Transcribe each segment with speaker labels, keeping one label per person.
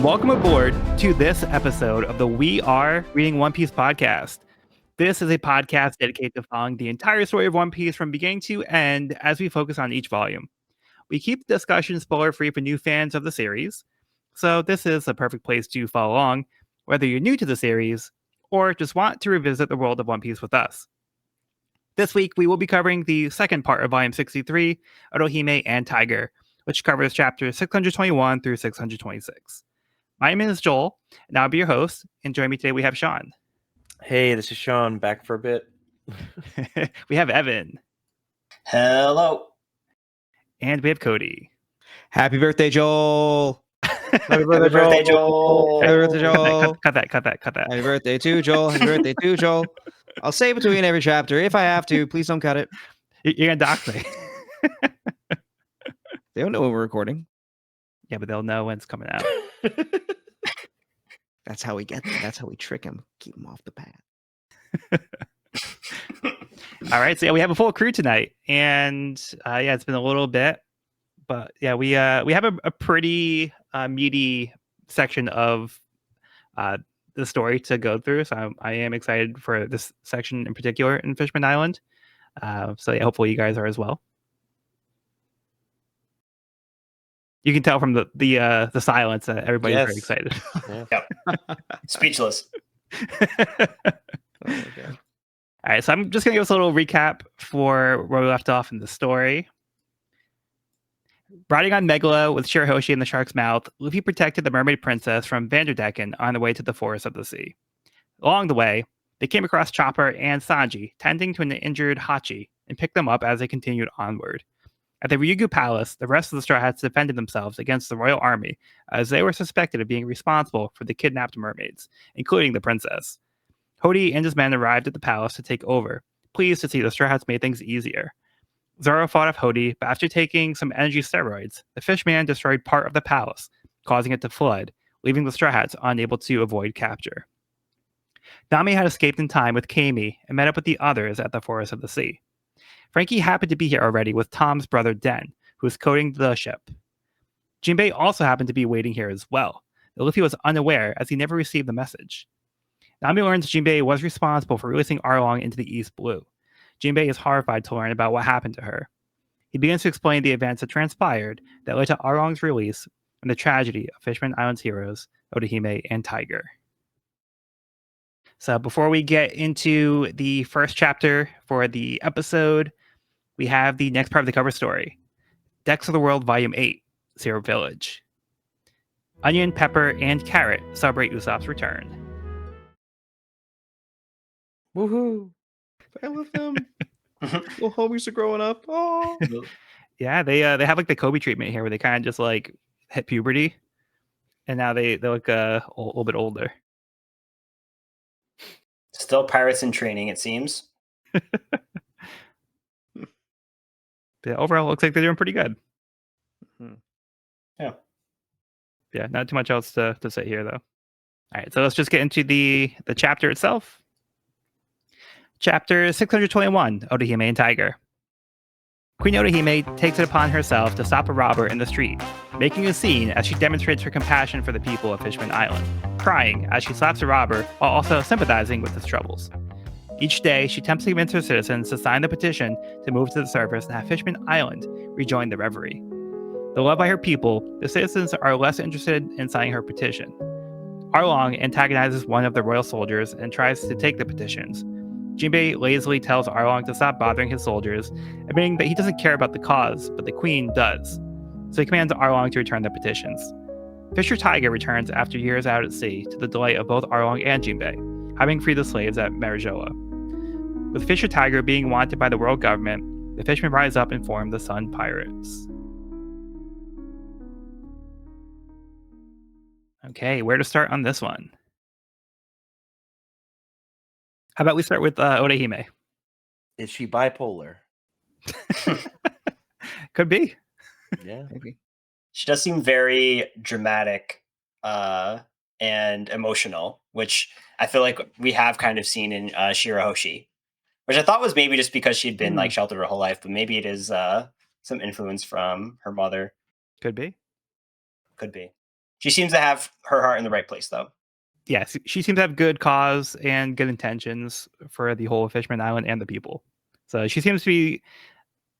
Speaker 1: Welcome aboard to this episode of the We Are Reading One Piece podcast. This is a podcast dedicated to following the entire story of One Piece from beginning to end as we focus on each volume. We keep the discussion spoiler-free for new fans of the series, so this is the perfect place to follow along, whether you're new to the series or just want to revisit the world of One Piece with us. This week, we will be covering the second part of Volume 63, Otohime and Tiger, which covers chapters 621 through 626. My name is Joel, and I'll be your host, and joining me today we have Sean.
Speaker 2: Hey, this is Sean, back for a bit.
Speaker 1: We have Evan.
Speaker 3: Hello.
Speaker 1: And we have Cody.
Speaker 4: Happy birthday, Joel!
Speaker 3: Happy birthday, Joel!
Speaker 4: Happy birthday, Joel!
Speaker 1: Cut that.
Speaker 4: Happy birthday to Joel! Happy birthday to Joel! I'll say between every chapter if I have to. Please don't cut it.
Speaker 1: You're gonna dox me.
Speaker 4: They don't know when we're recording.
Speaker 1: Yeah, but they'll know when it's coming out.
Speaker 4: That's how we get them. That's how we trick them. Keep them off the path.
Speaker 1: All right, so yeah, we have a full crew tonight, and it's been a little bit, but yeah, we have a pretty meaty section of the story to go through. So I am excited for this section in particular in Fishman Island. So yeah, hopefully you guys are as well. You can tell from the silence that everybody's very excited.
Speaker 3: Yep. Speechless.
Speaker 4: Oh my God.
Speaker 1: All right, so I'm just going to give us a little recap for where we left off in the story. Riding on Megalo with Shirahoshi in the shark's mouth, Luffy protected the mermaid princess from Vanderdecken on the way to the Forest of the Sea. Along the way, they came across Chopper and Sanji tending to an injured Hachi and picked them up as they continued onward. At the Ryugu Palace, the rest of the Straw Hats defended themselves against the royal army as they were suspected of being responsible for the kidnapped mermaids, including the princess. Hody and his men arrived at the palace to take over, pleased to see the Straw Hats made things easier. Zoro fought off Hody, but after taking some energy steroids, the Fishman destroyed part of the palace, causing it to flood, leaving the Straw Hats unable to avoid capture. Nami had escaped in time with Kami and met up with the others at the Forest of the Sea. Frankie happened to be here already with Tom's brother Den, who was coding the ship. Jinbei also happened to be waiting here as well, though Luffy was unaware as he never received the message. Nami learns Jinbei was responsible for releasing Arlong into the East Blue. Jinbei is horrified to learn about what happened to her. He begins to explain the events that transpired that led to Arlong's release and the tragedy of Fishman Island's heroes, Otohime and Tiger. So before we get into the first chapter for the episode, we have the next part of the cover story. Decks of the World Volume 8, Zero Village. Onion, Pepper, and Carrot celebrate Usopp's return.
Speaker 4: Woohoo! I love them. Little homies are growing up. Oh,
Speaker 1: Yeah, they have like the Kobe treatment here, where they kind of just like hit puberty, and now they look a little bit older.
Speaker 3: Still pirates in training, it seems.
Speaker 1: But overall, it looks like they're doing pretty good.
Speaker 3: Yeah.
Speaker 1: Yeah, not too much else to say here, though. All right, so let's just get into the chapter itself. Chapter 621, Otohime and Tiger. Queen Otohime takes it upon herself to stop a robber in the street, making a scene as she demonstrates her compassion for the people of Fishman Island, crying as she slaps the robber while also sympathizing with his troubles. Each day, she attempts to convince her citizens to sign the petition to move to the surface and have Fishman Island rejoin the reverie. Though loved by her people, the citizens are less interested in signing her petition. Arlong antagonizes one of the royal soldiers and tries to take the petitions. Jinbei lazily tells Arlong to stop bothering his soldiers, admitting that he doesn't care about the cause, but the queen does. So he commands Arlong to return the petitions. Fisher Tiger returns after years out at sea, to the delight of both Arlong and Jinbei, having freed the slaves at Marijoa. With Fisher Tiger being wanted by the world government, the fishermen rise up and form the Sun Pirates. Okay, where to start on this one? How about we start with Otohime?
Speaker 2: Is she bipolar?
Speaker 1: Could be.
Speaker 2: Yeah.
Speaker 4: maybe.
Speaker 3: She does seem very dramatic and emotional, which I feel like we have kind of seen in Shirahoshi, which I thought was maybe just because she'd been like sheltered her whole life, but maybe it is some influence from her mother.
Speaker 1: Could be.
Speaker 3: Could be. She seems to have her heart in the right place, though.
Speaker 1: Yes, she seems to have good cause and good intentions for the whole Fishman Island and the people. So she seems to be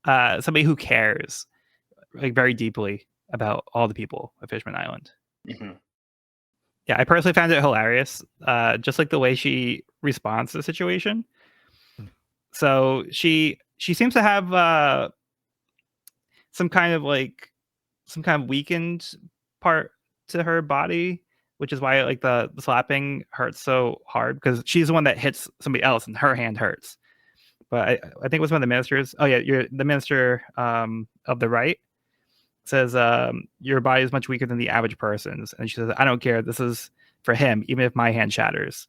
Speaker 1: somebody who cares like very deeply about all the people of Fishman Island.
Speaker 3: Mm-hmm.
Speaker 1: Yeah, I personally found it hilarious, just like the way she responds to the situation. So she seems to have some kind of weakened part to her body, which is why like the slapping hurts so hard because she's the one that hits somebody else and her hand hurts. But I think it was one of the ministers. Oh yeah, you're the minister of the right says your body is much weaker than the average person's, and she says I don't care. This is for him, even if my hand shatters.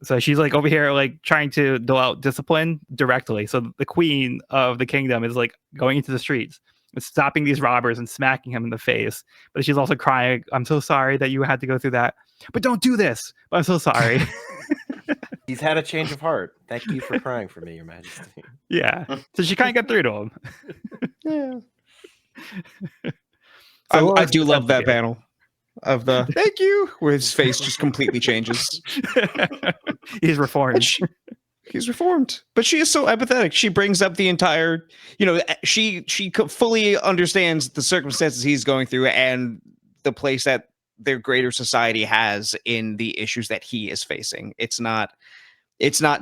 Speaker 1: So she's like over here, like trying to dole out discipline directly. So the queen of the kingdom is like going into the streets, stopping these robbers and smacking him in the face. But she's also crying, "I'm so sorry that you had to go through that. But don't do this. But I'm so sorry."
Speaker 2: He's had a change of heart. Thank you for crying for me, Your Majesty.
Speaker 1: Yeah. So she can't get through to him.
Speaker 4: Yeah.
Speaker 1: So
Speaker 4: I do love that
Speaker 1: here?
Speaker 4: panel of the thank you, where his face just completely changes.
Speaker 1: He's reformed.
Speaker 4: He's reformed, but she is so empathetic. She brings up the entire, she fully understands the circumstances he's going through and the place that their greater society has in the issues that he is facing. It's not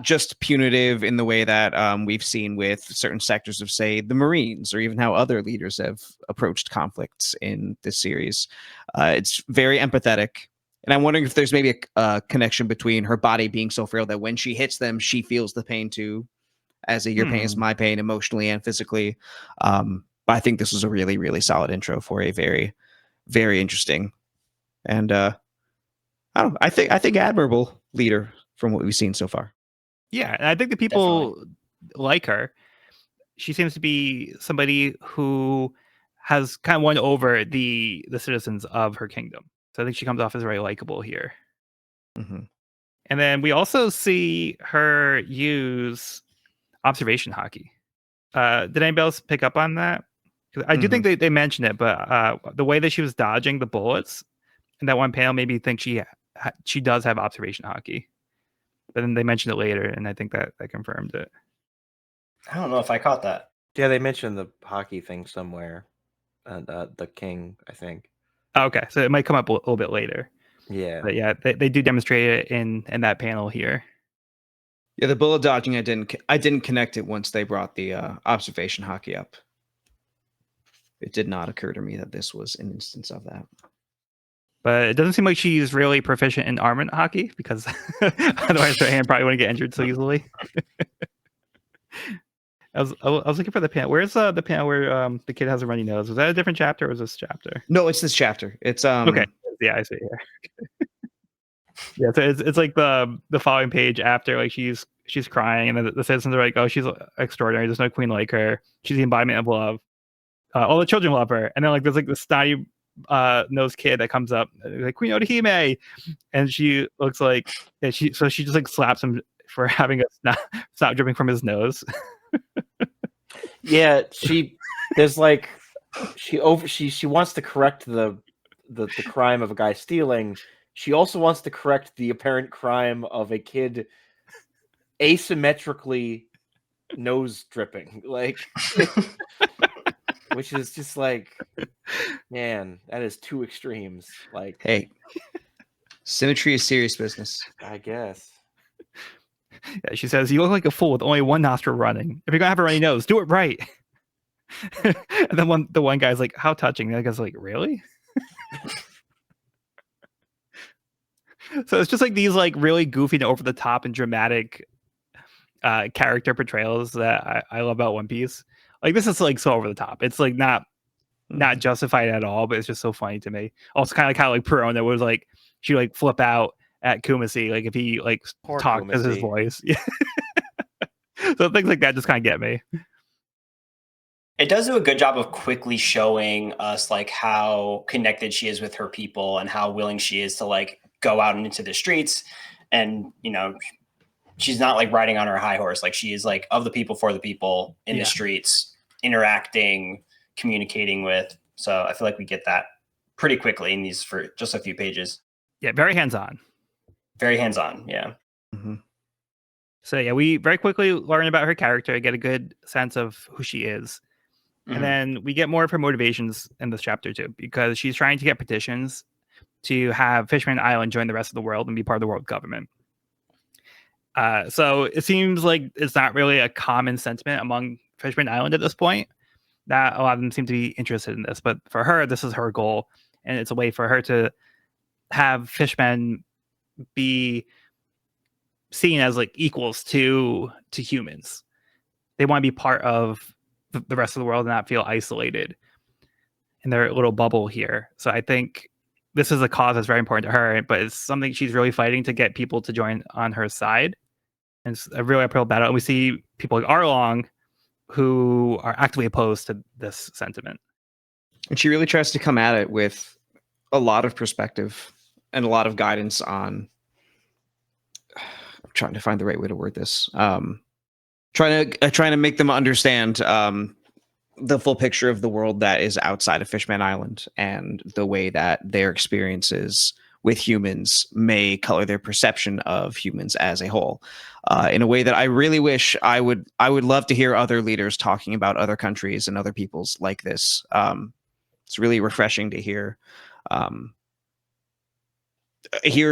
Speaker 4: just punitive in the way that we've seen with certain sectors of, say, the Marines, or even how other leaders have approached conflicts in this series. It's very empathetic. And I'm wondering if there's maybe a connection between her body being so frail that when she hits them, she feels the pain too, as your pain is my pain, emotionally and physically. But I think this was a really, really solid intro for a very, very interesting and I think admirable leader from what we've seen so far.
Speaker 1: Yeah, and I think the people like her. She seems to be somebody who has kind of won over the citizens of her kingdom. So I think she comes off as very likable here.
Speaker 4: Mm-hmm.
Speaker 1: And then we also see her use observation hockey. Did anybody else pick up on that? 'Cause I do think they mentioned it, but the way that she was dodging the bullets in that one panel made me think she does have observation hockey. But then they mentioned it later, and I think that confirmed it.
Speaker 3: I don't know if I caught that.
Speaker 2: Yeah, they mentioned the hockey thing somewhere. The king, I think.
Speaker 1: Okay, so it might come up a little bit later.
Speaker 2: Yeah.
Speaker 1: But yeah, they do demonstrate it in that panel here.
Speaker 4: Yeah, the bullet dodging, I didn't connect it once they brought the observation hockey up. It did not occur to me that this was an instance of that.
Speaker 1: But it doesn't seem like she's really proficient in armament hockey because otherwise her hand probably wouldn't get injured so easily. I was looking for the panel. Where's the panel where the kid has a runny nose? Was that a different chapter or was this chapter?
Speaker 4: No, it's this chapter. It's
Speaker 1: okay. Yeah, I see here. Yeah, so it's like the following page after, like she's crying and then the citizens are like, oh, she's extraordinary. There's no queen like her. She's the embodiment of love. All the children love her. And then like there's like this snotty nosed kid that comes up like Queen Otohime, and she looks like she just like slaps him for having a snot dripping from his nose.
Speaker 2: Yeah, she wants to correct the crime of a guy stealing. She also wants to correct the apparent crime of a kid asymmetrically nose dripping, like, which is just like, man, that is two extremes. Like,
Speaker 4: hey, symmetry is serious business,
Speaker 2: I guess.
Speaker 1: Yeah, she says, "You look like a fool with only one nostril running. If you're gonna have a runny nose, do it right." And then the one guy's like, "How touching?" The other guy's like, "Really?" So it's just like these like really goofy and over the top and dramatic character portrayals that I love about One Piece. Like this is like so over the top. It's like not justified at all, but it's just so funny to me. Also, kind of like how like Perona was like she like flip out at Kumasi, like if he like talked as his voice. Yeah. So things like that just kind of get me.
Speaker 3: It does do a good job of quickly showing us like how connected she is with her people and how willing she is to like go out and into the streets. And, she's not like riding on her high horse. Like she is like of the people, for the people, in the streets, interacting, communicating with. So I feel like we get that. pretty quickly in these for just a few pages.
Speaker 1: Yeah, very hands-on.
Speaker 3: Very hands-on. Yeah.
Speaker 4: Mm-hmm.
Speaker 1: So yeah, we very quickly learn about her character, get a good sense of who she is.
Speaker 3: Mhm.
Speaker 1: And then we get more of her motivations in this chapter too, because she's trying to get petitions to have Fishman Island join the rest of the world and be part of the world government. So it seems like it's not really a common sentiment among Fishman Island at this point, that a lot of them seem to be interested in this. But for her, this is her goal. And it's a way for her to have Fishmen be seen as like equals to humans. They want to be part of the rest of the world and not feel isolated in their little bubble here. So I think this is a cause that's very important to her, but it's something she's really fighting to get people to join on her side. And it's a really uphill battle. And we see people like Arlong who are actively opposed to this sentiment.
Speaker 4: And she really tries to come at it with a lot of perspective and a lot of guidance on. I'm trying to find the right way to word this. Trying to make them understand the full picture of the world that is outside of Fishman Island and the way that their experiences with humans may color their perception of humans as a whole, in a way that I really wish I would love to hear other leaders talking about other countries and other peoples like this. It's really refreshing to hear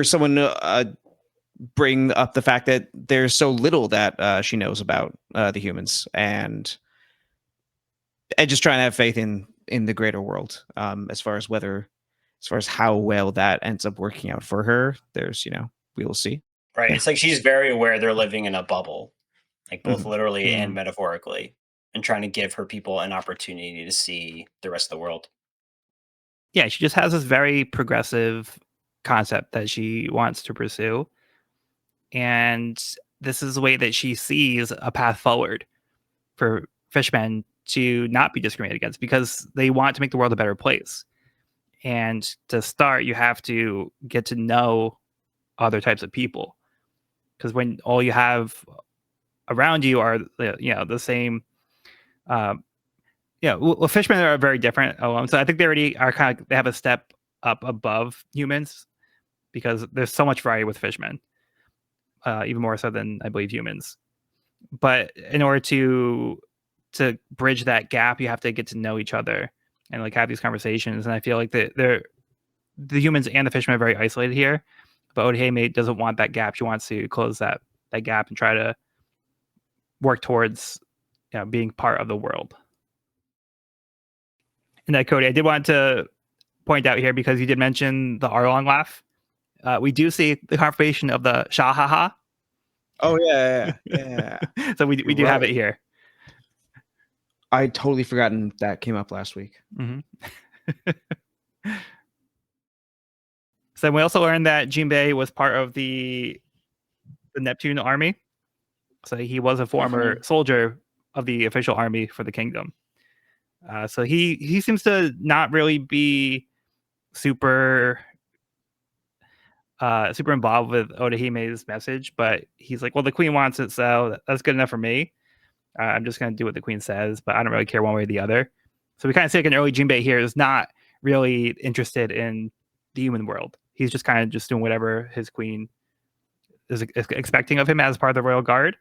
Speaker 4: someone bring up the fact that there's so little that she knows about the humans, and just trying to have faith in the greater world, as far as how well that ends up working out for her. There's, we will see.
Speaker 3: Right.
Speaker 4: Yeah.
Speaker 3: It's like she's very aware they're living in a bubble, like both
Speaker 4: Mhm.
Speaker 3: literally and
Speaker 1: Mhm.
Speaker 3: metaphorically, and trying to give her people an opportunity to see the rest of the world.
Speaker 1: Yeah, she just has this very progressive concept that she wants to pursue. And this is the way that she sees a path forward for fishmen to not be discriminated against, because they want to make the world a better place. And to start, you have to get to know other types of people, because when all you have around you are the same. Well, fishmen are very different. So I think they already are they have a step up above humans, because there's so much variety with fishmen, even more so than I believe humans. But in order to bridge that gap, you have to get to know each other and like have these conversations. And I feel like the humans and the fishermen are very isolated here. But Otohime doesn't want that gap. She wants to close that gap and try to work towards being part of the world. And that, Cody, I did want to point out here, because you did mention the Arlong laugh. We do see the confirmation of the shahaha.
Speaker 4: Oh yeah.
Speaker 1: So we do have it here.
Speaker 4: I totally forgotten that came up last week.
Speaker 1: Mm-hmm. So we also learned that Jinbei was part of the Neptune army. So he was a former soldier of the official army for the kingdom. So he seems to not really be super involved with Otohime's message, but he's like, well, the queen wants it, so that's good enough for me. I'm just going to do what the queen says, but I don't really care one way or the other. So we kind of see like an early Jinbei here is not really interested in the human world. He's just kind of just doing whatever his queen is expecting of him as part of the royal guard.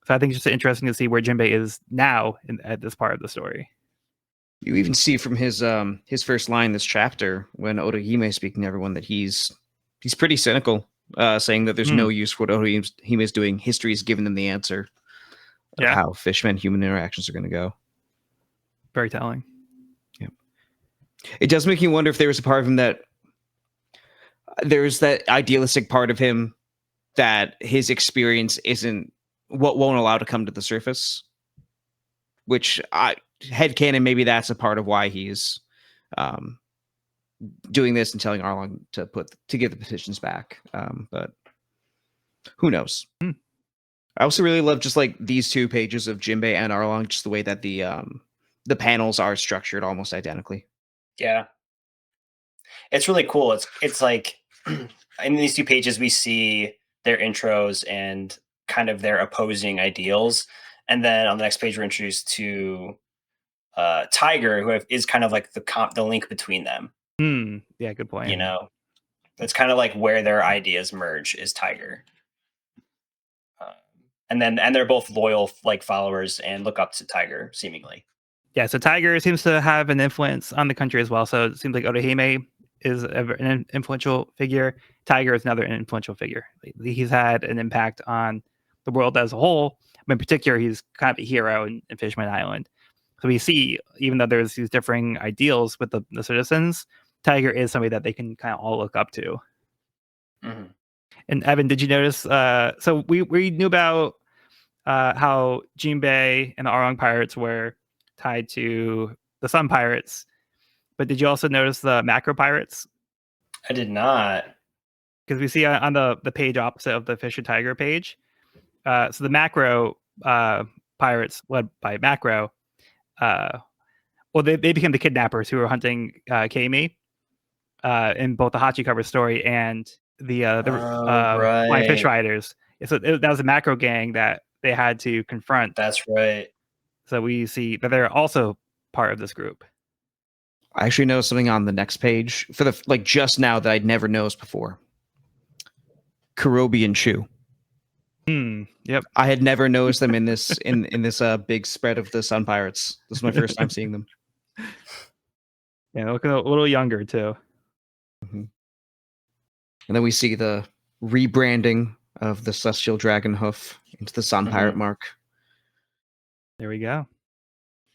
Speaker 1: So I think it's just interesting to see where Jinbei is now at this part of the story.
Speaker 4: You even see from his first line this chapter, when Otohime is speaking to everyone, that he's pretty cynical, saying that there's no use for what Otohime is doing. History has given them the answer of how fishmen human interactions are going to go.
Speaker 1: Very telling.
Speaker 4: Yeah. It does make you wonder if there was a part of him that there's that idealistic part of him that his experience isn't what won't allow to come to the surface, which headcanon, maybe that's a part of why he's doing this and telling Arlong to give the petitions back. But who knows? I also really love just like these 2 pages of Jinbei and Arlong, just the way that the panels are structured almost identically.
Speaker 3: Yeah. It's really cool. It's like in these 2 pages, we see their intros and kind of their opposing ideals. And then on the next page, we're introduced to Tiger, who is kind of like the link between them.
Speaker 1: Yeah, good point.
Speaker 3: You know, it's kind of like where their ideas merge is Tiger. And they're both loyal like followers and look up to Tiger seemingly.
Speaker 1: Yeah, so Tiger seems to have an influence on the country as well. So it seems like Otohime is an influential figure. Tiger is another influential figure. He's had an impact on the world as a whole. But in particular, he's kind of a hero in Fishman Island. So we see, even though there's these differing ideals with the citizens, Tiger is somebody that they can kind of all look up to.
Speaker 3: Mm-hmm.
Speaker 1: And Evan, did you notice? So we knew about how Jinbei and the Arlong pirates were tied to the Sun Pirates, but did you also notice the Macro Pirates?
Speaker 3: I did not.
Speaker 1: Because we see on the page opposite of the Fisher Tiger page. So the Macro Pirates, led by Macro, well, they became the kidnappers who were hunting Kami in both the Hachi cover story and the Flying Fish
Speaker 3: right.
Speaker 1: Riders. So that was a Macro gang that they had to confront.
Speaker 3: That's right.
Speaker 1: So we see that they're also part of this group.
Speaker 4: I actually noticed something on the next page for the like just now that I'd never noticed before. Kurobi and Chu.
Speaker 1: Yep.
Speaker 4: I had never noticed them in this in this big spread of the Sun Pirates. This is my first time seeing them.
Speaker 1: Yeah, looking a little younger too.
Speaker 4: Mm-hmm. And then we see the rebranding of the Celestial Dragon Hoof into the Sun Pirate mark.
Speaker 1: There we go.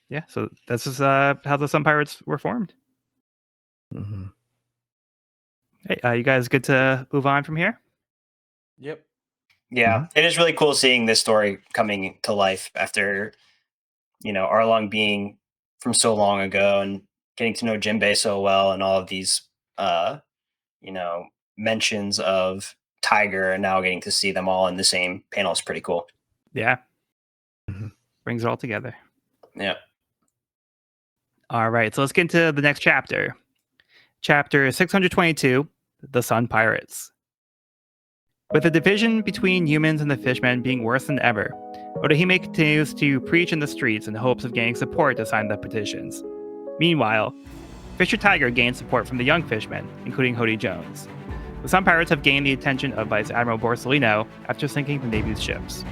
Speaker 1: Yeah, so this is how the Sun Pirates were formed.
Speaker 4: Mm-hmm.
Speaker 1: Hey, you guys good to move on from here?
Speaker 2: Yep.
Speaker 3: Yeah, it is really cool seeing this story coming to life after, Arlong being from so long ago and getting to know Jinbei so well and all of these, mentions of Tiger and now getting to see them all in the same panel is pretty cool.
Speaker 1: Yeah. Brings it all together.
Speaker 3: Yeah.
Speaker 1: All right, so let's get into the next chapter. Chapter 622, The Sun Pirates. With the division between humans and the fishmen being worse than ever, Otohime continues to preach in the streets in hopes of gaining support to sign the petitions. Meanwhile, Fisher Tiger gains support from the young fishmen, including Hody Jones. The Sun Pirates have gained the attention of Vice Admiral Borsellino after sinking the Navy's ships.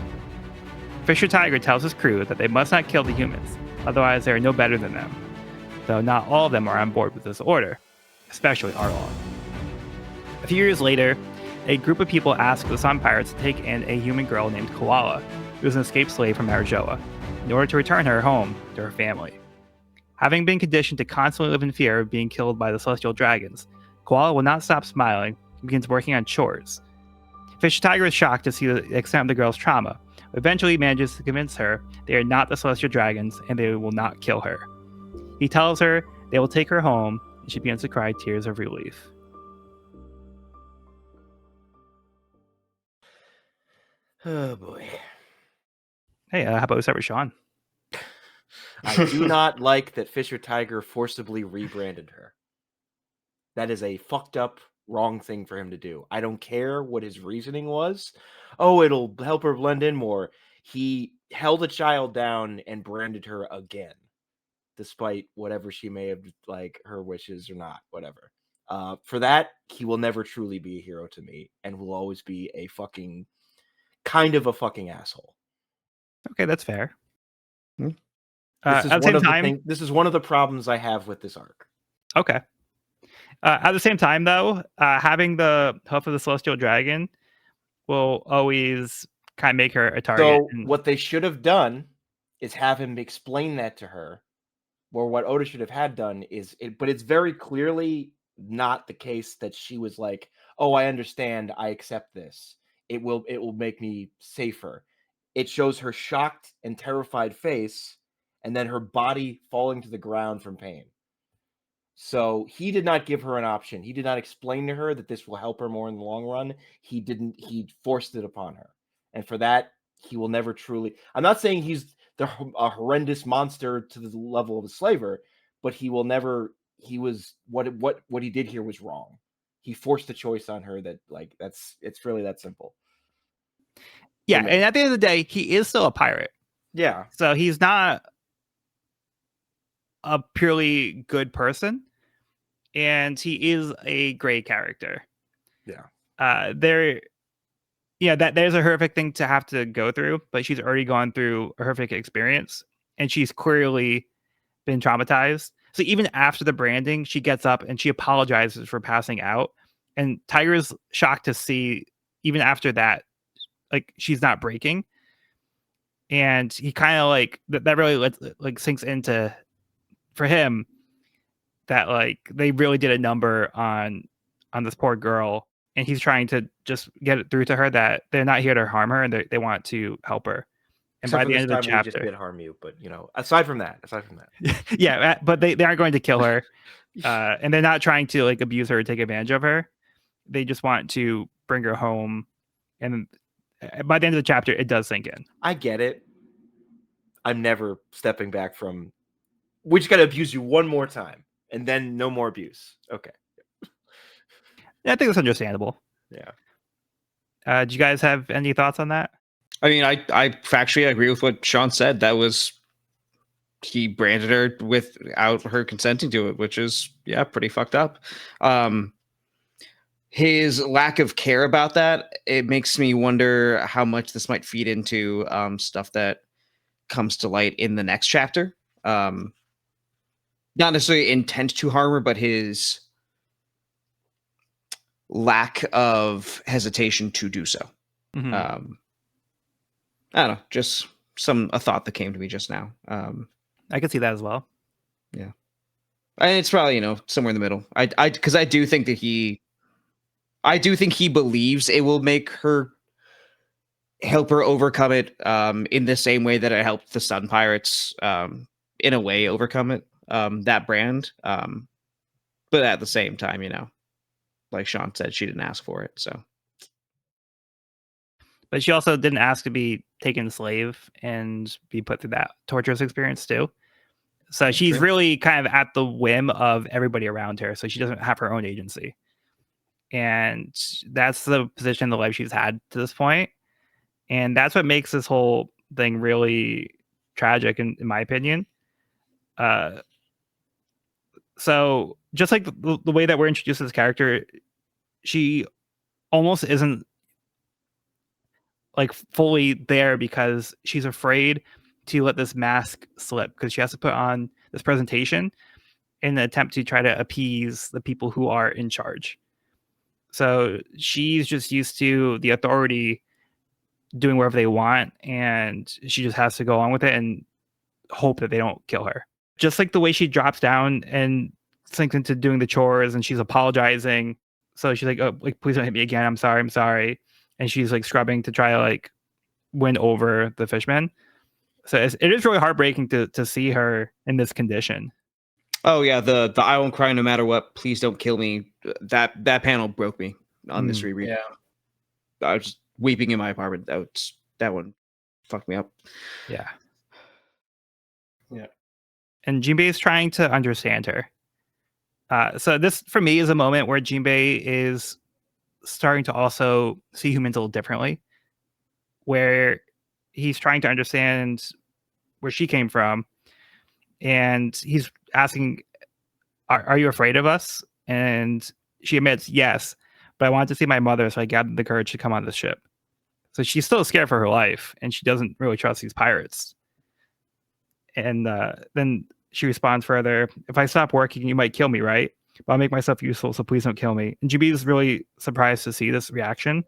Speaker 1: Fisher Tiger tells his crew that they must not kill the humans, otherwise they are no better than them, though not all of them are on board with this order, especially Arlong. A few years later, a group of people ask the Sun Pirates to take in a human girl named Koala, who is an escaped slave from Marijoa, in order to return her home to her family. Having been conditioned to constantly live in fear of being killed by the celestial dragons, Koala will not stop smiling and begins working on chores. Fisher Tiger is shocked to see the extent of the girl's trauma, but eventually manages to convince her they are not the celestial dragons and they will not kill her. He tells her they will take her home, and she begins to cry tears of relief.
Speaker 2: Oh boy.
Speaker 1: Hey, how about we start with Sean?
Speaker 2: I do not like that Fisher Tiger forcibly rebranded her. That is a fucked up, wrong thing for him to do. I don't care what his reasoning was. Oh, it'll help her blend in more. He held a child down and branded her again, despite whatever she may have, like, her wishes or not, whatever. For that, he will never truly be a hero to me and will always be a fucking kind of a fucking asshole.
Speaker 1: Okay, that's fair.
Speaker 2: This is
Speaker 1: at the same time,
Speaker 2: this is one of the problems I have with this arc.
Speaker 1: Okay. At the same time, though, having the hoof of the celestial dragon will always kind of make her a target.
Speaker 2: So what they should have done is have him explain that to her, or what Oda should have had done is, but it's very clearly not the case that she was like, "Oh, I understand, I accept this. It will make me safer." It shows her shocked and terrified face, and then her body falling to the ground from pain. So he did not give her an option. He did not explain to her that this will help her more in the long run. He forced it upon her. And for that, he will never truly. I'm not saying he's a horrendous monster to the level of a slaver, but he will never. He was what he did here was wrong. He forced a choice on her that, like, it's really that simple.
Speaker 1: Yeah, and at the end of the day, he is still a pirate.
Speaker 2: Yeah.
Speaker 1: So he's not a purely good person. and he is a great character.
Speaker 2: Yeah.
Speaker 1: There's a horrific thing to have to go through, but she's already gone through a horrific experience, and she's clearly been traumatized. So even after the branding, she gets up and she apologizes for passing out. And Tiger's shocked to see, even after that, like she's not breaking. And he kind of like that really like sinks into for him that like they really did a number on this poor girl, and he's trying to just get it through to her that they're not here to harm her and they want to help her. And
Speaker 2: Except
Speaker 1: by
Speaker 2: for
Speaker 1: the
Speaker 2: this
Speaker 1: end of the
Speaker 2: time we just
Speaker 1: chapter,
Speaker 2: did harm you, but aside from that.
Speaker 1: yeah, but they aren't going to kill her, and they're not trying to like abuse her or take advantage of her. They just want to bring her home, and by the end of the chapter, it does sink in.
Speaker 2: I get it. I'm never stepping back from. We just got to abuse you one more time, and then no more abuse. Okay.
Speaker 1: I think that's understandable.
Speaker 2: Yeah.
Speaker 1: Do you guys have any thoughts on that?
Speaker 4: I mean, I factually agree with what Sean said. That was he branded her without her consenting to it, which is pretty fucked up. His lack of care about that, it makes me wonder how much this might feed into stuff that comes to light in the next chapter. Not necessarily intent to harm her, but his lack of hesitation to do so.
Speaker 1: Mhm.
Speaker 4: I don't know, just a thought that came to me just now.
Speaker 1: I could see that as well.
Speaker 4: Yeah, and it's probably somewhere in the middle. Because I do think that he believes it will help her overcome it in the same way that it helped the Sun Pirates in a way overcome it, that brand. But at the same time, like Sean said, she didn't ask for it. So,
Speaker 1: but she also didn't ask to be taken slave and be put through that torturous experience too. So she's
Speaker 2: True.
Speaker 1: really kind of at the whim of everybody around her. So she doesn't have her own agency. And that's the position in the life she's had to this point. And that's what makes this whole thing really tragic, in my opinion. So just like the way that we're introduced to this character, she almost isn't like fully there because she's afraid to let this mask slip because she has to put on this presentation in an attempt to try to appease the people who are in charge. So she's just used to the authority doing whatever they want, and she just has to go on with it and hope that they don't kill her. Just like the way she drops down and sinks into doing the chores and she's apologizing. So she's like, oh, like, please don't hit me again. I'm sorry. And she's like scrubbing to try to like win over the fishmen. So it is really heartbreaking to see her in this condition.
Speaker 4: oh yeah, the I won't cry no matter what. Please don't kill me. That panel broke me on this reread.
Speaker 3: Yeah.
Speaker 4: I was just weeping in my apartment. That one fucked me up.
Speaker 1: Yeah.
Speaker 3: Yeah.
Speaker 1: And Jinbei is trying to understand her. So this, for me, is a moment where Jinbei is starting to also see humans a little differently, where he's trying to understand where she came from, and he's asking, are you afraid of us? And she admits, yes, but I wanted to see my mother, so I gathered the courage to come on the ship. So she's still scared for her life, and she doesn't really trust these pirates. And then she responds further, if I stop working, you might kill me, right? But I'll make myself useful, so please don't kill me. And GB is really surprised to see this reaction.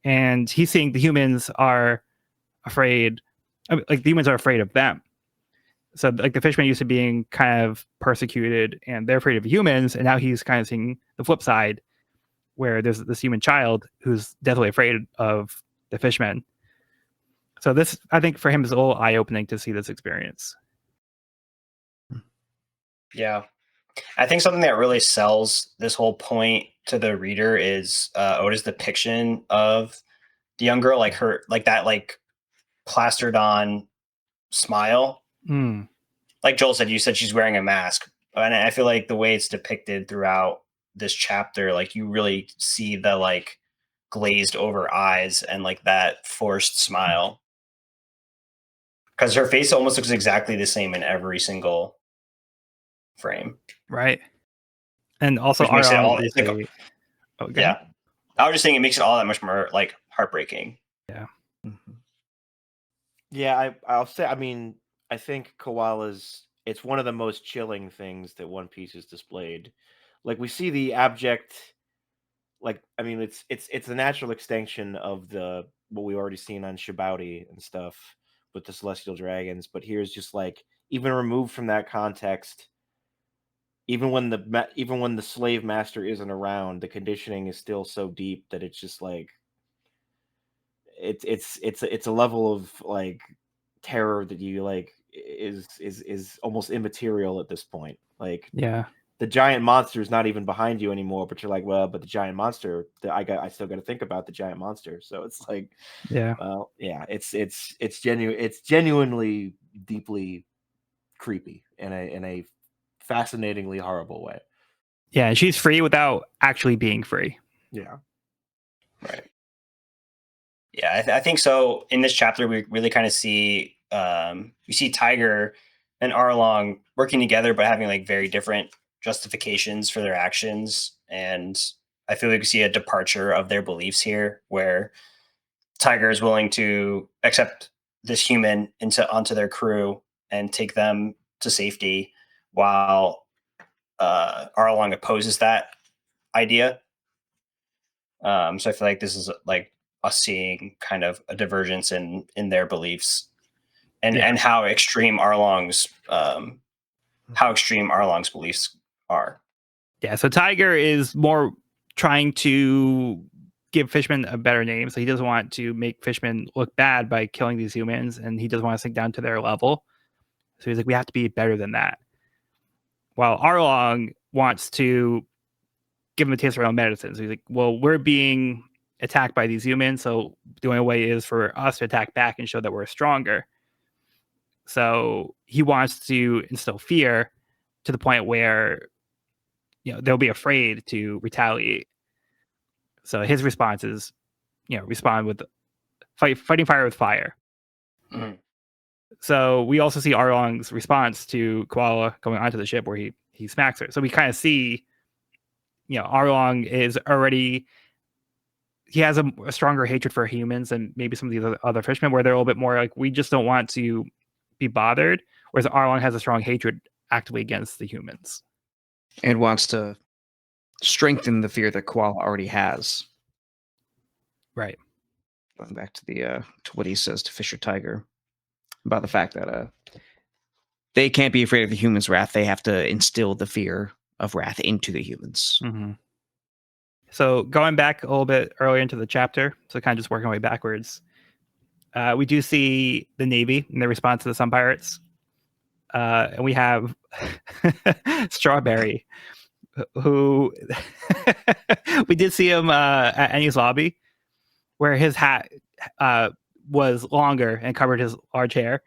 Speaker 1: And he's seeing the humans are afraid, like the humans are afraid of them. So like the fishmen used to being kind of persecuted and they're afraid of humans. And now he's kind of seeing the flip side where there's this human child who's deathly afraid of the fishmen. So this, I think for him is a little eye-opening to see this experience.
Speaker 3: Yeah. I think something that really sells this whole point to the reader is Oda's depiction of the young girl, like her, like that, like plastered on smile. Like Joel said, you said she's wearing a mask. And I feel like the way it's depicted throughout this chapter, like you really see the like glazed over eyes and like that forced smile. Because her face almost looks exactly the same in every single frame.
Speaker 1: Right. And also,
Speaker 3: Which makes it all-
Speaker 1: Arlong
Speaker 3: it's like a-
Speaker 1: is a- okay.
Speaker 3: Yeah. I was just saying it makes it all that much more like heartbreaking.
Speaker 2: Yeah, I'll say. I mean, I think koalas. It's one of the most chilling things that One Piece has displayed. Like we see the abject. Like I mean, it's the natural extinction of the what we already seen on Shibauti and stuff with the celestial dragons. But here's just like even removed from that context. Even when the slave master isn't around, the conditioning is still so deep that it's just like it's a level of like terror that you like is almost immaterial at this point. Like
Speaker 1: Yeah.
Speaker 2: the giant monster is not even behind you anymore, but you're like, well, but the giant monster, I still got to think about the giant monster. So it's like,
Speaker 1: Yeah.
Speaker 2: well, yeah, it's genuinely deeply creepy in a fascinatingly horrible way.
Speaker 1: Yeah. And she's free without actually being free.
Speaker 2: Yeah.
Speaker 3: Right. Yeah, I think so. In this chapter, we really kind of see we see Tiger and Arlong working together, but having like very different justifications for their actions. And I feel like we see a departure of their beliefs here, where Tiger is willing to accept this human onto their crew and take them to safety, while Arlong opposes that idea. So I feel like this is like us seeing kind of a divergence in their beliefs, and how extreme Arlong's beliefs are.
Speaker 1: Yeah. So Tiger is more trying to give Fishman a better name. So he doesn't want to make Fishman look bad by killing these humans, and he doesn't want to sink down to their level. So he's like, we have to be better than that. While Arlong wants to give him a taste of our own medicine. So he's like, well, we're being attacked by these humans, so the only way is for us to attack back and show that we're stronger. So he wants to instill fear to the point where they'll be afraid to retaliate. So his response is respond with fighting fire with fire.
Speaker 3: Mm-hmm.
Speaker 1: So we also see Arlong's response to Koala going onto the ship where he smacks her. So we kind of see Arlong is already, he has a stronger hatred for humans than maybe some of these other fishermen, where they're a little bit more like, we just don't want to be bothered. Whereas Arlong has a strong hatred actively against the humans.
Speaker 4: And wants to strengthen the fear that Koala already has.
Speaker 1: Right.
Speaker 4: Going back to to what he says to Fisher Tiger about the fact that they can't be afraid of the humans' wrath. They have to instill the fear of wrath into the humans.
Speaker 1: Mm-hmm. So going back a little bit earlier into the chapter, so kind of just working our way backwards, we do see the Navy in their response to the Sun Pirates. And we have Strawberry, who we did see him at Annie's lobby, where his hat was longer and covered his large hair.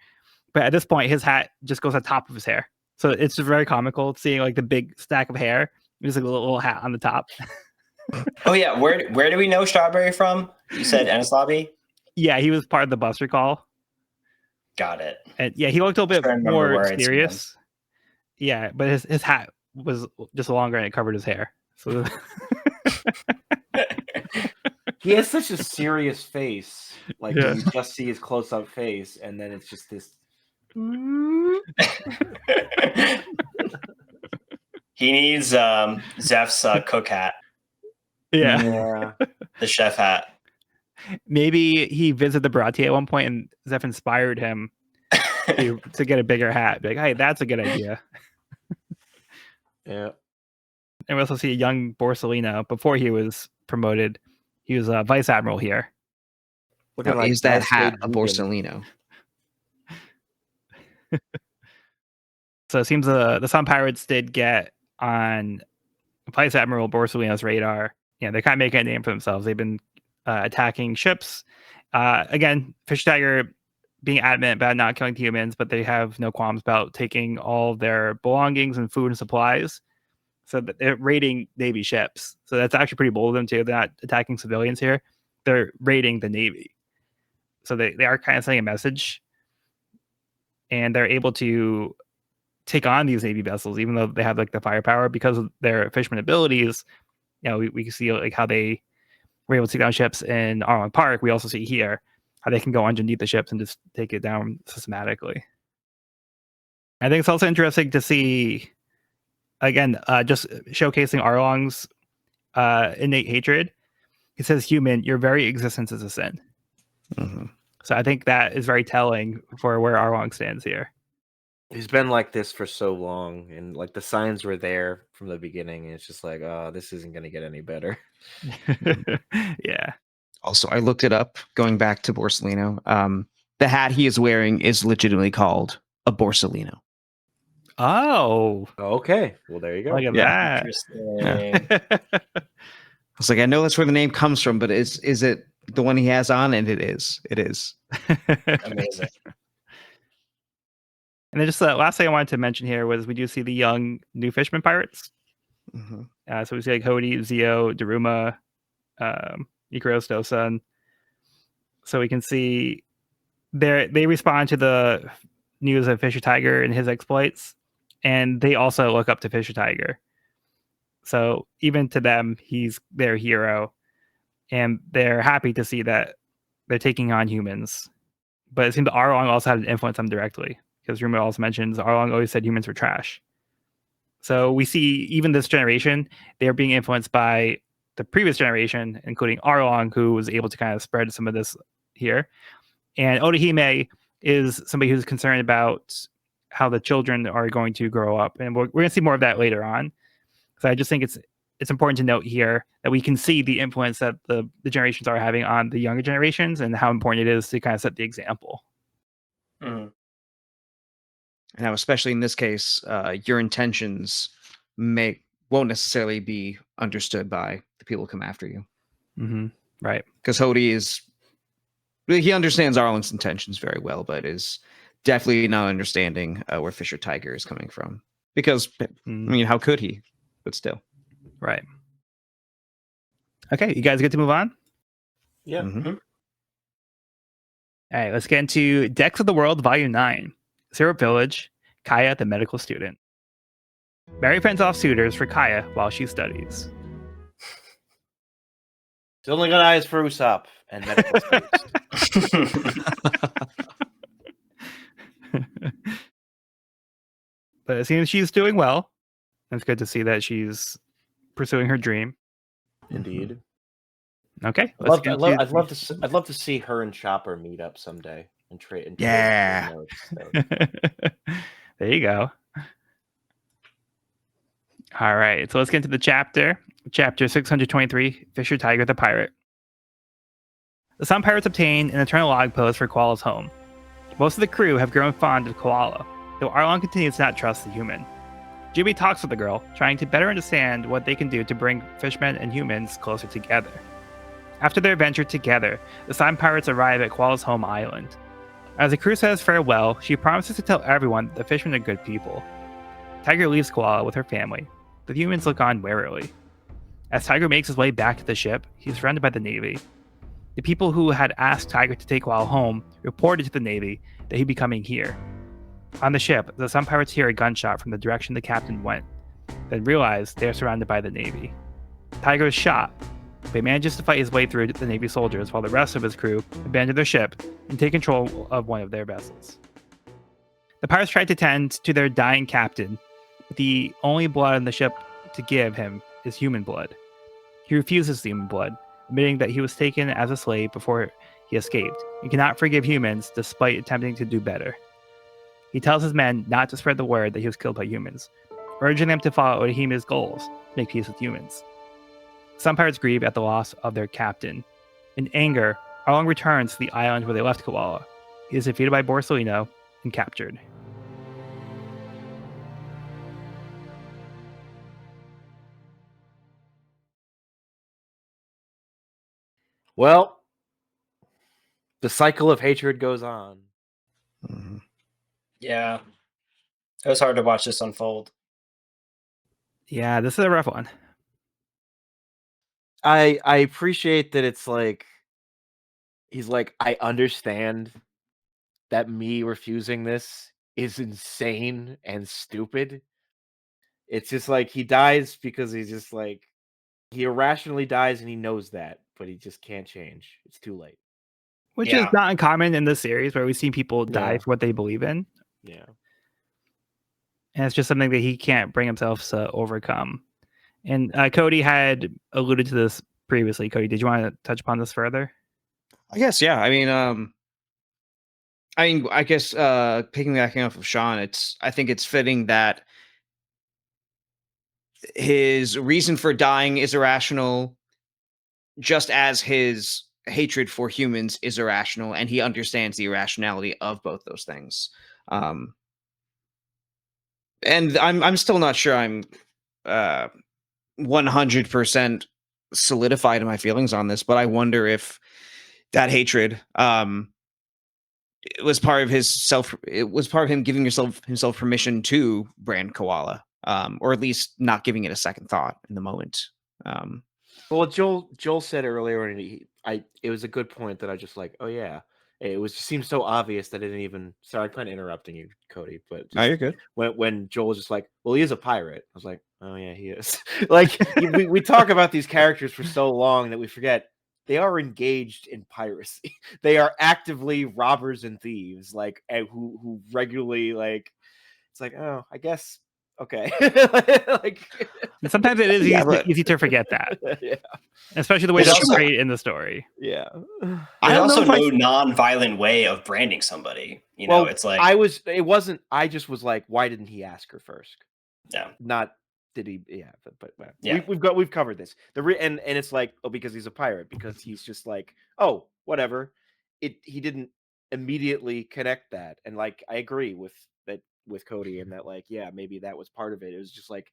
Speaker 1: But at this point, his hat just goes on top of his hair. So it's just very comical seeing like the big stack of hair, just like a little hat on the top.
Speaker 3: Oh yeah, where do we know Strawberry from? You said Ennis Lobby?
Speaker 1: Yeah, he was part of the bus recall.
Speaker 3: Got it.
Speaker 1: And yeah, he looked a little bit more serious.
Speaker 3: Him.
Speaker 1: Yeah, but his hat was just longer and it covered his hair. So
Speaker 2: he has such a serious face. Like you just see his close-up face, and then it's just this.
Speaker 3: He needs Zeph's cook hat.
Speaker 1: Yeah.
Speaker 3: The chef hat.
Speaker 1: Maybe he visited the Barati at one point and Zeph inspired him to get a bigger hat. Be like, hey, that's a good idea.
Speaker 2: Yeah.
Speaker 1: And we also see a young Borsellino before he was promoted. He was a vice admiral here.
Speaker 4: Now, like is that hat a Borsellino?
Speaker 1: So it seems the Sun Pirates did get on Vice Admiral Borsellino's radar. Yeah, they're kind of making a name for themselves. They've been attacking ships. Again, Fish Tiger being adamant about not killing the humans, but they have no qualms about taking all their belongings and food and supplies. So they're raiding Navy ships. So that's actually pretty bold of them too. They're not attacking civilians here. They're raiding the Navy. So they are kind of sending a message. And they're able to take on these Navy vessels, even though they have like the firepower because of their fisherman abilities. We can see like how they were able to take down ships in Arlong Park. We also see here how they can go underneath the ships and just take it down systematically. I think it's also interesting to see, again, just showcasing Arlong's innate hatred. He says, "Human, your very existence is a sin."
Speaker 4: Mm-hmm.
Speaker 1: So I think that is very telling for where Arlong stands here.
Speaker 2: He's been like this for so long, and like the signs were there from the beginning, and it's just like, oh, this isn't going to get any better.
Speaker 1: Yeah.
Speaker 4: Also, I looked it up going back to Borsellino. The hat he is wearing is legitimately called a Borsellino.
Speaker 1: Oh,
Speaker 2: Okay, well there you go.
Speaker 1: look at
Speaker 4: Yeah.
Speaker 3: Interesting.
Speaker 1: that.
Speaker 4: I was like, I know that's where the name comes from, but is it the one he has on? And it is. It is.
Speaker 3: Amazing.
Speaker 1: And then just the last thing I wanted to mention here was we do see the young new fisherman pirates.
Speaker 4: Mm-hmm.
Speaker 1: So we see like Hody, Zio, Daruma, Ikaros, Dosun. So we can see they respond to the news of Fisher Tiger and his exploits, and they also look up to Fisher Tiger. So even to them, he's their hero, and they're happy to see that they're taking on humans. But it seems that Arlong also had an influence on them directly, because Ruma also mentions Arlong always said humans were trash. So we see even this generation, they're being influenced by the previous generation, including Arlong, who was able to kind of spread some of this here. And Otohime is somebody who's concerned about how the children are going to grow up. And we're going to see more of that later on. So I just think it's important to note here that we can see the influence that the generations are having on the younger generations and how important it is to kind of set the example.
Speaker 3: Mhm.
Speaker 4: Now, especially in this case, your intentions won't necessarily be understood by the people who come after you.
Speaker 1: Mm-hmm. Right.
Speaker 4: Because Hody he understands Arlong's intentions very well, but is definitely not understanding where Fisher Tiger is coming from. Because, I mean, how could he? But still.
Speaker 1: Right. Okay, you guys get to move on?
Speaker 2: Yeah.
Speaker 4: Mhm.
Speaker 1: All right, let's get into Decks of the World, Volume 9. Syrup Village, Kaya, the medical student. Mary fends off suitors for Kaya while she studies.
Speaker 2: He's only got eyes for Usopp and medical studies.
Speaker 1: But it seems she's doing well. It's good to see that she's pursuing her dream.
Speaker 2: Indeed.
Speaker 1: Okay,
Speaker 2: I'd love to see her and Chopper meet up someday and trade.
Speaker 4: Yeah.
Speaker 2: Notes, so.
Speaker 1: There you go. All right, so let's get into the chapter. Chapter 623, Fisher Tiger the Pirate. The Sun Pirates obtain an eternal log post for Koala's home. Most of the crew have grown fond of Koala, though Arlong continues to not trust the human. Jimmy talks with the girl, trying to better understand what they can do to bring fishmen and humans closer together. After their adventure together, the Sun Pirates arrive at Koala's home island. As the crew says farewell, she promises to tell everyone that the fishmen are good people. Tiger leaves Koala with her family. The humans look on warily. As Tiger makes his way back to the ship, he's surrounded by the Navy. The people who had asked Tiger to take Koala home reported to the Navy that he'd be coming here. On the ship, the Sun Pirates hear a gunshot from the direction the captain went, then realize they are surrounded by the Navy. Tiger is shot, but he manages to fight his way through the Navy soldiers while the rest of his crew abandon their ship and take control of one of their vessels. The pirates try to tend to their dying captain, but the only blood on the ship to give him is human blood. He refuses the human blood, admitting that he was taken as a slave before he escaped and cannot forgive humans despite attempting to do better. He tells his men not to spread the word that he was killed by humans, urging them to follow Otohime's goals to make peace with humans. Some pirates grieve at the loss of their captain. In anger, Arlong returns to the island where they left Koala. He is defeated by Borsellino and captured.
Speaker 2: Well, the cycle of hatred goes on.
Speaker 4: Mm-hmm.
Speaker 3: Yeah. It was hard to watch this unfold.
Speaker 1: Yeah, this is a rough one.
Speaker 2: I appreciate that it's like he's like, I understand that me refusing this is insane and stupid. It's just like he dies because he's just like he irrationally dies and he knows that, but he just can't change. It's too late.
Speaker 1: Which is
Speaker 3: Yeah.
Speaker 1: not uncommon in this series where we've seen people die
Speaker 2: Yeah.
Speaker 1: for what they believe in.
Speaker 2: Yeah.
Speaker 1: And it's just something that he can't bring himself to overcome. And Cody had alluded to this previously. Cody, did you want to touch upon this further?
Speaker 4: I guess, yeah. I guess piggybacking off of Sean, I think it's fitting that his reason for dying is irrational, just as his hatred for humans is irrational, and he understands the irrationality of both those things. And I'm still not sure I'm 100% solidified in my feelings on this, but I wonder if that hatred it was part of him giving himself permission to brand koala, or at least not giving it a second thought in the moment.
Speaker 2: Well, Joel said earlier, and it was a good point that I just like. Oh yeah, it seems so obvious that it didn't even. Sorry, I'm kind of interrupting you, Cody, but
Speaker 4: Oh, you're good.
Speaker 2: when Joel was just like, well, he is a pirate. I was like, oh yeah, he is. Like we talk about these characters for so long that we forget they are engaged in piracy. They are actively robbers and thieves, like who regularly like. It's like, oh, I guess okay. Like
Speaker 1: And sometimes it is
Speaker 4: Yeah, but-
Speaker 1: easy to forget that,
Speaker 2: yeah.
Speaker 1: especially the way
Speaker 3: There's
Speaker 1: that's
Speaker 3: also-
Speaker 1: portrayed in the story.
Speaker 2: Yeah.
Speaker 4: I
Speaker 3: There's
Speaker 4: don't know
Speaker 3: also
Speaker 4: if I-
Speaker 3: no non-violent way of branding somebody. You know, it's like
Speaker 2: I just was like, why didn't he ask her first?
Speaker 3: Yeah.
Speaker 2: Not did he? Yeah, but
Speaker 3: Yeah.
Speaker 2: we've covered this. And it's like, oh, because he's a pirate, because he's just like, oh, whatever. He didn't immediately connect that, and like I agree with Cody, and that like, yeah, maybe that was part of it. It was just like,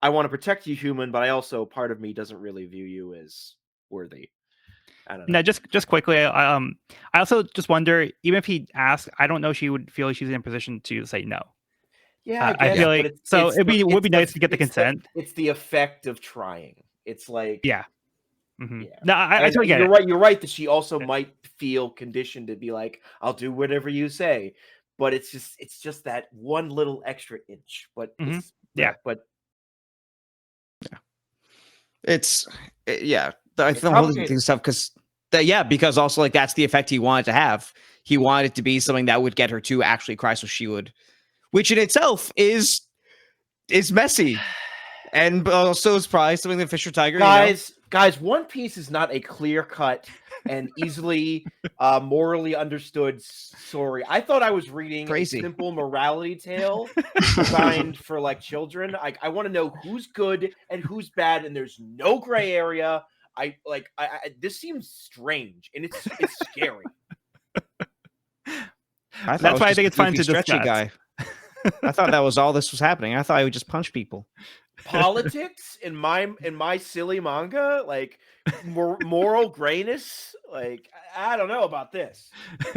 Speaker 2: I want to protect you, human, but I also, part of me doesn't really view you as worthy. I don't know.
Speaker 1: Now, just quickly, I also just wonder, even if he asked, I don't know if she would feel like she's in a position to say no.
Speaker 2: Yeah,
Speaker 1: I feel like so. Would be nice to get the consent.
Speaker 2: It's the effect of trying. It's like,
Speaker 1: Yeah. Mm-hmm.
Speaker 2: yeah.
Speaker 1: No, I
Speaker 2: And
Speaker 1: totally get
Speaker 2: you're
Speaker 1: it.
Speaker 2: right. You're right that she also might feel conditioned to be like, "I'll do whatever you say," but it's just that one little extra inch. But
Speaker 1: Mhm.
Speaker 2: it's
Speaker 1: Yeah.
Speaker 2: but
Speaker 4: yeah. I
Speaker 2: It's
Speaker 4: feel holding
Speaker 2: complicated.
Speaker 4: things stuff because also like that's the effect he wanted to have. He wanted it to be something that would get her to actually cry, so she would, which in itself is messy, and also is probably something that Fisher Tiger,
Speaker 2: guys, One Piece is not a clear cut and easily morally understood story. I thought I was reading
Speaker 4: Crazy.
Speaker 2: a simple morality tale designed for like children. I want to know who's good and who's bad, and there's no gray area. This seems strange, and it's scary.
Speaker 1: That's why I think it's fun to
Speaker 4: stretchy
Speaker 1: discuss.
Speaker 4: guy. I thought that was all this was happening. I thought I would just punch people.
Speaker 2: Politics in my silly manga, like moral grayness, like I don't know about this.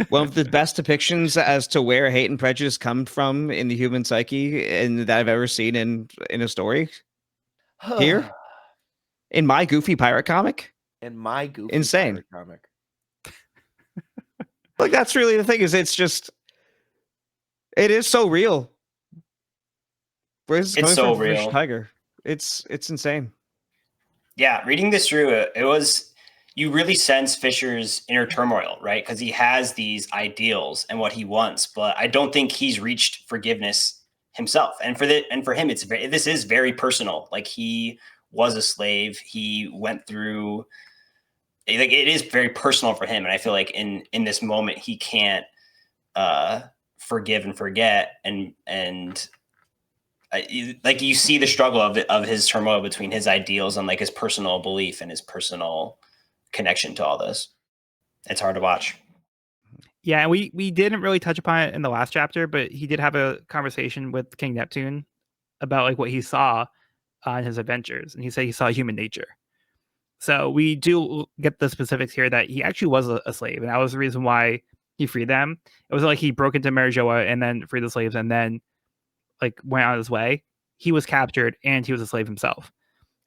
Speaker 4: One of the best depictions as to where hate and prejudice come from in the human psyche and that I've ever seen in a story. Here? In my Goofy pirate comic?
Speaker 2: In my Goofy
Speaker 4: Insane.
Speaker 2: pirate comic.
Speaker 4: Like, that's really the thing, is it is so real. Where's
Speaker 3: It's so real.
Speaker 4: Fish Tiger? It's insane.
Speaker 3: Yeah, reading this through, you really sense Fisher's inner turmoil, right? Because he has these ideals and what he wants, but I don't think he's reached forgiveness himself. And for him, this is very personal. Like, he was a slave. He went through, like, it is very personal for him. And I feel like in this moment, he can't forgive and forget, and like, you see the struggle of his turmoil between his ideals and like his personal belief and his personal connection to all this. It's hard to watch.
Speaker 1: Yeah, and we didn't really touch upon it in the last chapter, but he did have a conversation with King Neptune about like what he saw on his adventures, and he said he saw human nature. So we do get the specifics here that he actually was a slave, and that was the reason why he freed them. It was like he broke into Marijoa and then freed the slaves, and then like went on his way. He was captured and he was a slave himself,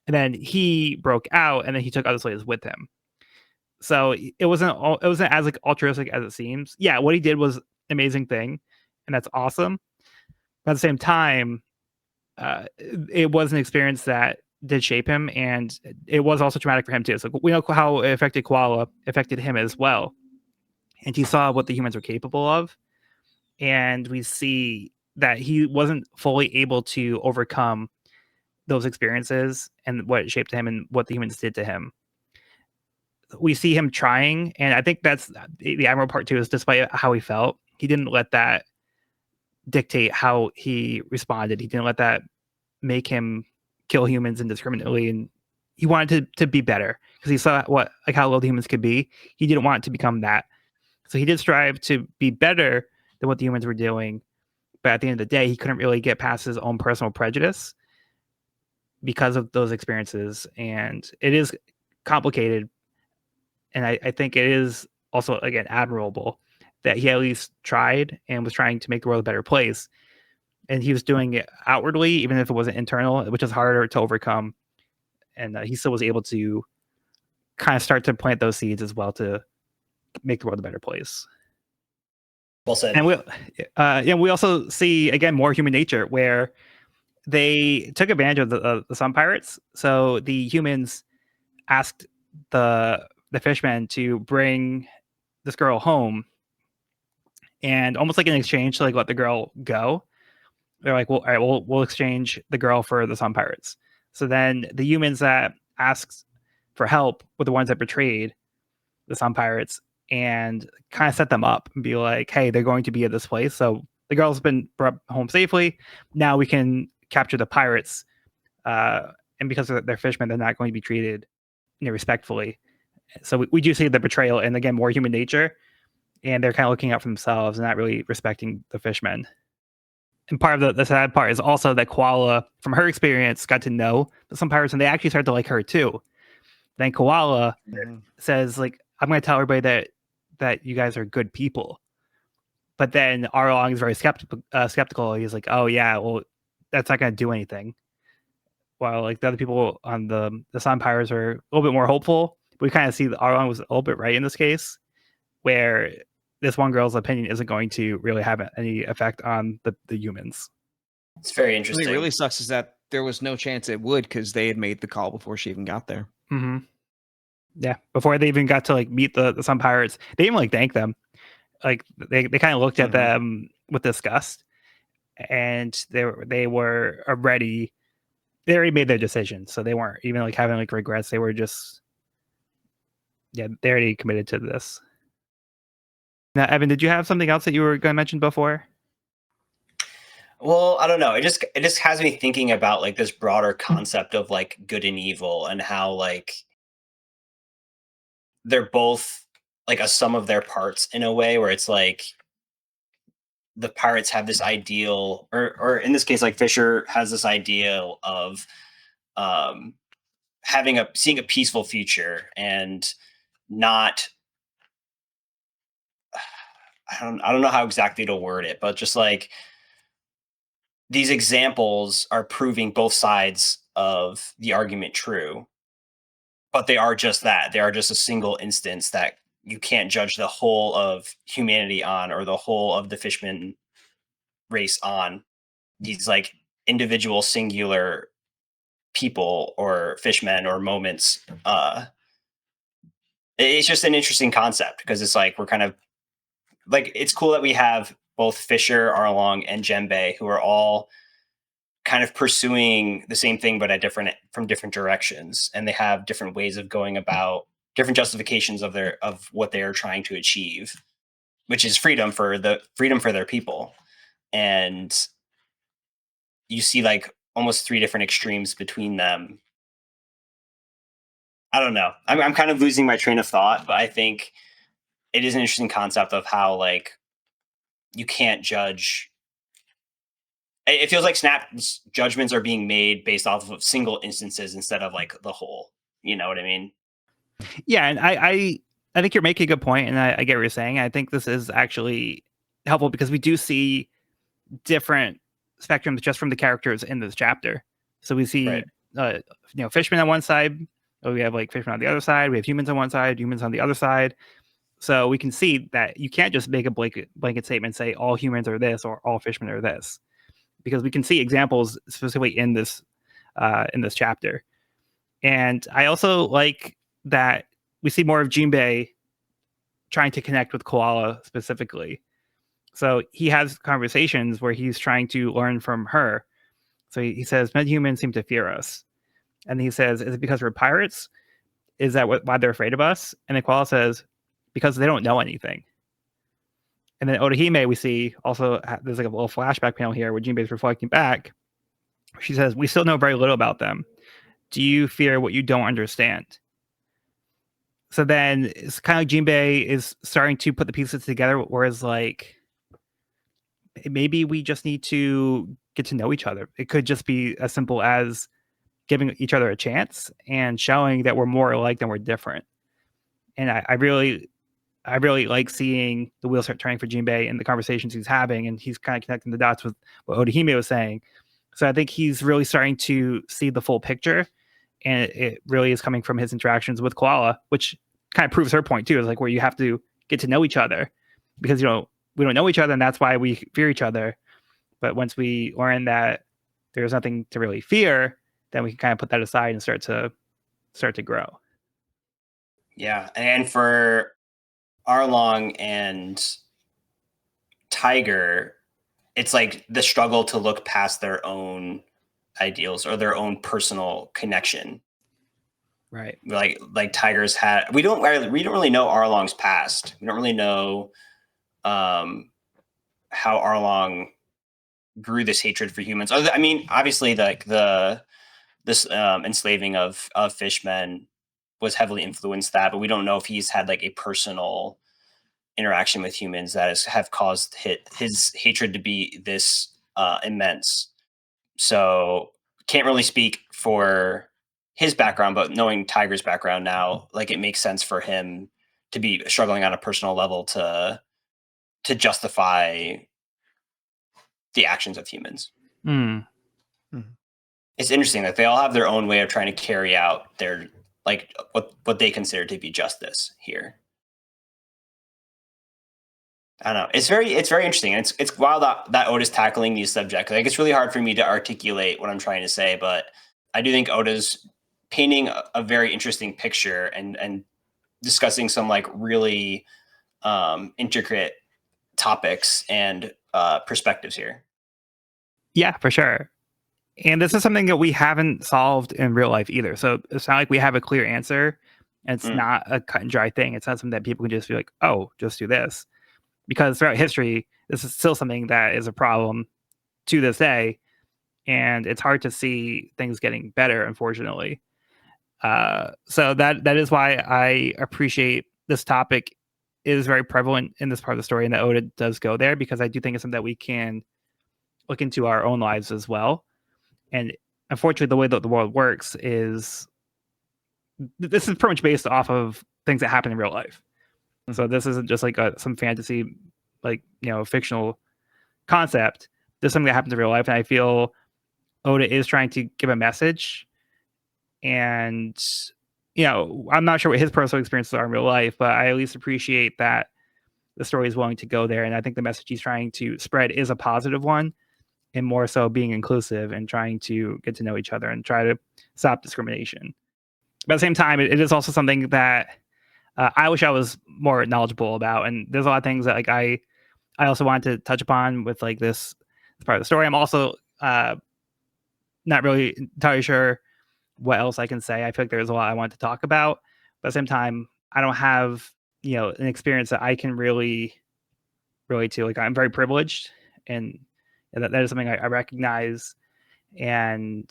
Speaker 1: and then he broke out, and then he took other slaves with him. So it wasn't as like altruistic as it seems. Yeah, what he did was an amazing thing, and that's awesome. But at the same time, it was an experience that did shape him, and it was also traumatic for him too. So we know how it affected Koala, affected him as well, and he saw what the humans were capable of, and we see that he wasn't fully able to overcome those experiences and what it shaped him and what the humans did to him. We see him trying, and I think that's the admirable part too. Is despite how he felt, he didn't let that dictate how he responded. He didn't let that make him kill humans indiscriminately, and he wanted to be better because he saw how low the humans could be. He didn't want to become that, so he did strive to be better than what the humans were doing. But at the end of the day, he couldn't really get past his own personal prejudice because of those experiences, and it is complicated. And I think it is also, again, admirable that he at least tried and was trying to make the world a better place. And he was doing it outwardly, even if it wasn't internal, which is harder to overcome. And he still was able to kind of start to plant those seeds as well to make the world a better place.
Speaker 3: Well said.
Speaker 1: And we also see, again, more human nature where they took advantage of the sun pirates. So the humans asked the fishmen to bring this girl home, and almost like in exchange to like let the girl go, they're like, well, all right, we'll exchange the girl for the sun pirates. So then the humans that asked for help were the ones that betrayed the sun pirates and kind of set them up and be like, hey, they're going to be at this place. So the girl's been brought home safely. Now we can capture the pirates. And because they're fishermen, they're not going to be treated respectfully. So we do see the betrayal and, again, more human nature. And they're kind of looking out for themselves and not really respecting the fishmen. And part of the sad part is also that Koala, from her experience, got to know some pirates, and they actually started to like her too. Then Koala says, like, I'm going to tell everybody that you guys are good people. But then Arlong is very skeptical. He's like, oh, yeah, well, that's not going to do anything. While like the other people on the Sun Pirates are a little bit more hopeful. We kind of see that Arlong was a little bit right in this case, where this one girl's opinion isn't going to really have any effect on the humans.
Speaker 3: It's very interesting.
Speaker 4: What really sucks is that there was no chance it would because they had made the call before she even got there.
Speaker 1: Mm-hmm. Yeah, before they even got to like meet the Sun Pirates, they even like thank them. Like they kind of looked at them with disgust, and they were already they already made their decision, so they weren't even like having like regrets. They were just they already committed to this. Now, Evan, did you have something else that you were going to mention before?
Speaker 3: Well, I don't know. It just has me thinking about like this broader concept of like good and evil and how like they're both like a sum of their parts in a way where it's like the pirates have this ideal or in this case like Fisher has this ideal of seeing a peaceful future and not I don't know how exactly to word it, but just like these examples are proving both sides of the argument true, but they are just that. They are just a single instance that you can't judge the whole of humanity on or the whole of the fishman race on. These like individual singular people or fishmen or moments. It's just an interesting concept because it's like we're kind of like it's cool that we have both Fisher, Arlong, and Jembe who are all kind of pursuing the same thing but at from different directions, and they have different ways of going about different justifications of what they are trying to achieve, which is freedom for their people. And you see like almost three different extremes between them. I don't know. I'm kind of losing my train of thought, but I think it is an interesting concept of how like you can't judge. It feels like Snap's judgments are being made based off of single instances instead of like the whole. You know what I mean?
Speaker 1: Yeah, and I think you're making a good point, and I get what you're saying. I think this is actually helpful because we do see different spectrums just from the characters in this chapter. So we see, fishmen on one side, we have like fishmen on the other side, we have humans on one side, humans on the other side, So we can see that you can't just make a blanket statement and say all humans are this or all fishmen are this, because we can see examples specifically in this chapter. And I also like that we see more of Jinbei trying to connect with Koala specifically. So he has conversations where he's trying to learn from her. So he says, "Metahumans seem to fear us." And he says, "Is it because we're pirates? Is that why they're afraid of us?" And then Koala says, "Because they don't know anything." And then Otohime, we see also, there's like a little flashback panel here where Jinbei's reflecting back. She says, "We still know very little about them. Do you fear what you don't understand?" So then it's kind of like Jinbei is starting to put the pieces together, whereas like maybe we just need to get to know each other. It could just be as simple as giving each other a chance and showing that we're more alike than we're different. And I really like seeing the wheels start turning for Jinbei and the conversations he's having, and he's kind of connecting the dots with what Otohime was saying. So I think he's really starting to see the full picture, and it really is coming from his interactions with Koala, which kind of proves her point too. Is like where you have to get to know each other, because we don't know each other, and that's why we fear each other. But once we learn that there's nothing to really fear, then we can kind of put that aside and start to grow.
Speaker 3: Yeah, and for Arlong and Tiger, it's like the struggle to look past their own ideals or their own personal connection.
Speaker 1: Right.
Speaker 3: Like Tiger's had. We don't really know Arlong's past. We don't really know how Arlong grew this hatred for humans. I mean, obviously, like this enslaving of fishmen was heavily influenced that, but we don't know if he's had like a personal interaction with humans that have caused his hatred to be this immense. So can't really speak for his background, but knowing Tiger's background now, like it makes sense for him to be struggling on a personal level to justify the actions of humans.
Speaker 1: Mm.
Speaker 3: It's interesting that they all have their own way of trying to carry out their like what they consider to be justice here. I don't know. It's very interesting. And it's wild that Oda's tackling these subjects. Like it's really hard for me to articulate what I'm trying to say, but I do think Oda's painting a very interesting picture and discussing some like really intricate topics and perspectives here.
Speaker 1: Yeah, for sure. And this is something that we haven't solved in real life either. So it's not like we have a clear answer. And it's not a cut and dry thing. It's not something that people can just be like, "Oh, just do this." Because throughout history, this is still something that is a problem to this day. And it's hard to see things getting better, unfortunately. So that is why I appreciate this topic is very prevalent in this part of the story, and that Oda does go there, because I do think it's something that we can look into our own lives as well. And unfortunately, the way that the world works is this is pretty much based off of things that happen in real life. So this isn't just like some fantasy, like, fictional concept. This is something that happens in real life, and I feel Oda is trying to give a message. And I'm not sure what his personal experiences are in real life, but I at least appreciate that the story is willing to go there. And I think the message he's trying to spread is a positive one, and more so being inclusive and trying to get to know each other and try to stop discrimination. But at the same time, it is also something that I wish I was more knowledgeable about. And there's a lot of things that like I also wanted to touch upon with like this part of the story. I'm also not really entirely sure what else I can say. I feel like there's a lot I want to talk about, but at the same time, I don't have an experience that I can really to. Like, I'm very privileged, and that is something I recognize, and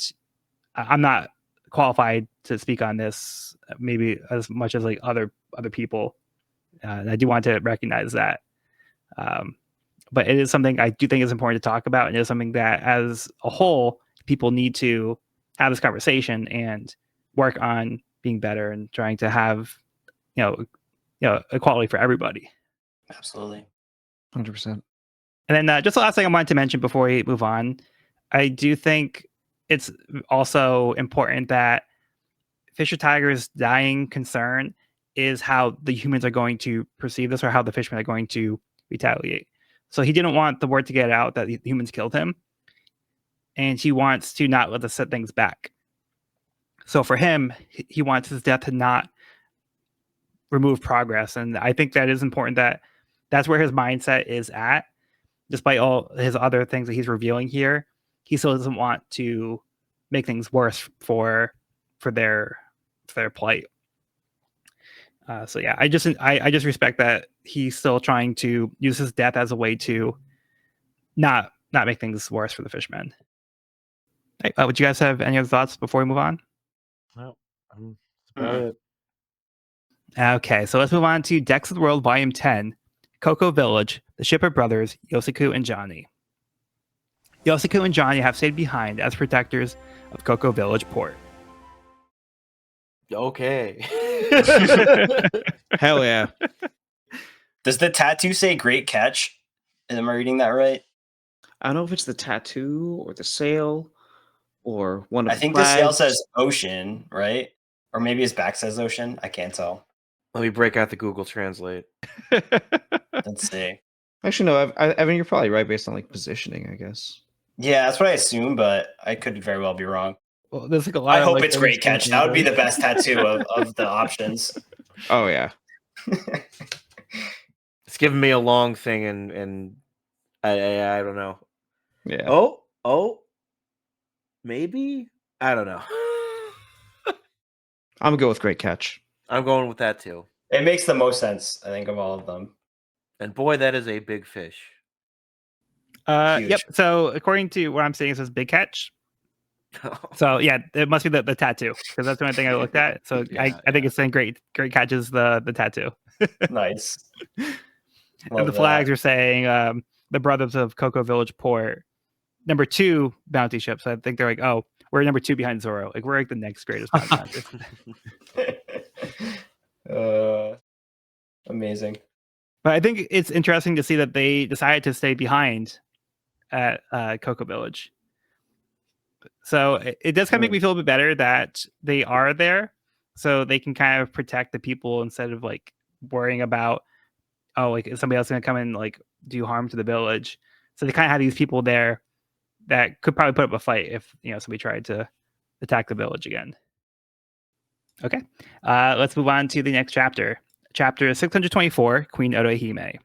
Speaker 1: I'm not qualified to speak on this maybe as much as like other people. And I do want to recognize that. But it is something I do think is important to talk about, and it is something that, as a whole, people need to have this conversation and work on being better and trying to have, equality for everybody.
Speaker 3: Absolutely.
Speaker 4: 100%.
Speaker 1: And then just the last thing I wanted to mention before we move on, I do think it's also important that Fisher Tiger's dying concern is how the humans are going to perceive this or how the fishmen are going to retaliate. So he didn't want the word to get out that the humans killed him, and he wants to not let us set things back. So for him, he wants his death to not remove progress, and I think that is important. That's where his mindset is at, despite all his other things that he's revealing here. He still doesn't want to make things worse for their plight. So yeah, I just respect that he's still trying to use his death as a way to not make things worse for the fishmen. Hey, would you guys have any other thoughts before we move on?
Speaker 2: No, that's about it.
Speaker 1: Okay, so let's move on to Decks of the World Volume 10, Cocoa Village, the ship of brothers Yosaku and Johnny. Yosaku and Johnny have stayed behind as protectors of Cocoa Village port.
Speaker 2: Okay.
Speaker 4: Hell yeah.
Speaker 3: Does the tattoo say "Great Catch"? Am I reading that right?
Speaker 4: I don't know if it's the tattoo or the sail or one of
Speaker 3: I
Speaker 4: the
Speaker 3: think the sail
Speaker 4: flags.
Speaker 3: says "Ocean," right? Or maybe his back says "Ocean." I can't tell.
Speaker 2: Let me break out the Google Translate.
Speaker 3: Let's see.
Speaker 4: Actually, no, Evan, you're probably right based on like positioning, I guess.
Speaker 3: Yeah, that's what I assume, but I could very well be wrong.
Speaker 1: Well, there's like a lot
Speaker 3: I
Speaker 1: of,
Speaker 3: hope
Speaker 1: like,
Speaker 3: it's
Speaker 1: things
Speaker 3: "Great Catch." That would be the
Speaker 1: translated.
Speaker 3: best tattoo of the options.
Speaker 4: Oh yeah.
Speaker 2: It's giving me a long thing, and I don't know.
Speaker 4: Yeah.
Speaker 2: Oh, maybe, I don't know.
Speaker 4: I'm gonna go with great catch.
Speaker 2: I'm going with that too.
Speaker 3: It makes the most sense, I think, of all of them.
Speaker 2: And boy, that is a big fish.
Speaker 3: Huge.
Speaker 1: Yep. So according to what I'm seeing, it says big catch. So yeah, it must be the tattoo, because that's the only thing I looked at. So
Speaker 2: Yeah,
Speaker 1: I think it's saying great catches the tattoo.
Speaker 3: Nice.
Speaker 1: And the flags are saying the brothers of Cocoa Village Port, number 2 bounty ship. So I think they're like, oh, we're number 2 behind Zoro. Like, we're like the next greatest bounty hunter.
Speaker 3: Amazing.
Speaker 1: But I think it's interesting to see that they decided to stay behind at Cocoa Village. So it does kind of make me feel a bit better that they are there, so they can kind of protect the people instead of like worrying about, oh, like, is somebody else going to come and like do harm to the village. So they kind of have these people there that could probably put up a fight if, you know, somebody tried to attack the village again. Okay, let's move on to the next chapter. Chapter 624, Queen Otohime.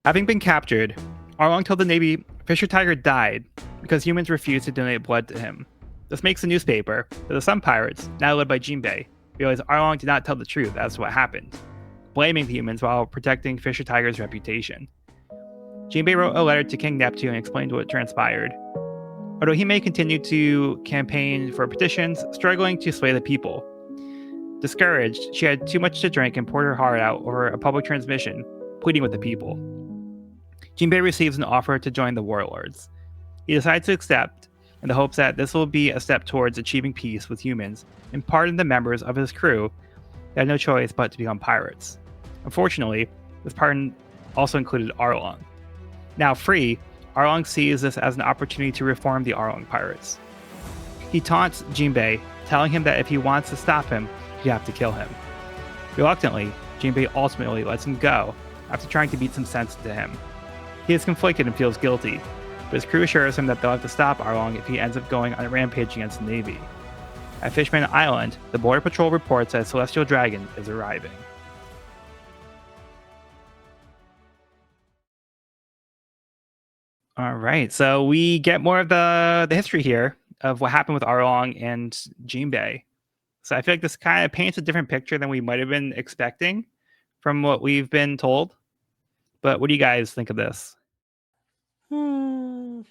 Speaker 1: Having been captured, Arlong told the Navy Fisher Tiger died because humans refused to donate blood to him. This makes the newspaper that the Sun Pirates, now led by Jinbei, realize Arlong did not tell the truth as to what happened, blaming the humans while protecting Fisher Tiger's reputation. Jinbei wrote a letter to King Neptune and explained what transpired. Otohime continued to campaign for petitions, struggling to sway the people. Discouraged, she had too much to drink and poured her heart out over a public transmission, pleading with the people. Jinbei receives an offer to join the warlords. He decides to accept, in the hopes that this will be a step towards achieving peace with humans and pardon the members of his crew that had no choice but to become pirates. Unfortunately, this pardon also included Arlong. Now free, Arlong sees this as an opportunity to reform the Arlong pirates. He taunts Jinbei, telling him that if he wants to stop him, you have to kill him. Reluctantly, Jinbei ultimately lets him go after trying to beat some sense into him. He is conflicted and feels guilty, but his crew assures him that they'll have to stop Arlong if he ends up going on a rampage against the Navy. At Fishman Island, the Border Patrol reports that a Celestial Dragon is arriving. All right, so we get more of the history here of what happened with Arlong and Jinbei. So I feel like this kind of paints a different picture than we might have been expecting from what we've been told. But what do you guys think of this?
Speaker 3: I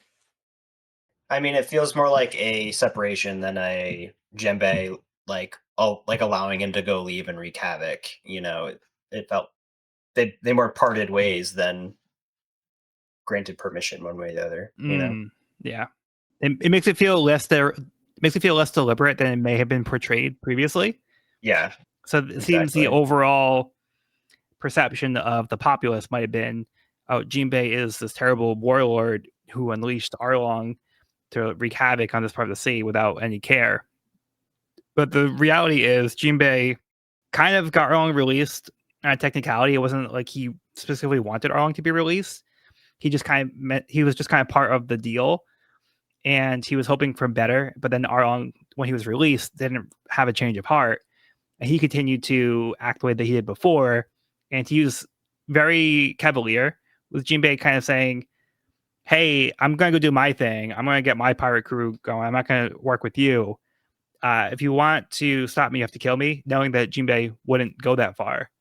Speaker 3: mean, it feels more like a separation than a Jinbei, like allowing him to go leave and wreak havoc. You know, it felt they more parted ways than granted permission one way or the other. You know,
Speaker 1: Yeah, it makes it feel less deliberate than it may have been portrayed previously.
Speaker 3: yeah.
Speaker 1: So it seems the overall perception of the populace might have been, oh, Jinbei is this terrible warlord who unleashed Arlong to wreak havoc on this part of the sea without any care. But the reality is Jinbei kind of got Arlong released on a technicality. It wasn't like he specifically wanted Arlong to be released. He just he was just kind of part of the deal, and he was hoping for better. But then Arlong, when he was released, didn't have a change of heart, and he continued to act the way that he did before. And he was very cavalier with Jinbei, kind of saying, "Hey, I'm going to go do my thing. I'm going to get my pirate crew going. I'm not going to work with you. If you want to stop me, you have to kill me," knowing that Jinbei wouldn't go that far.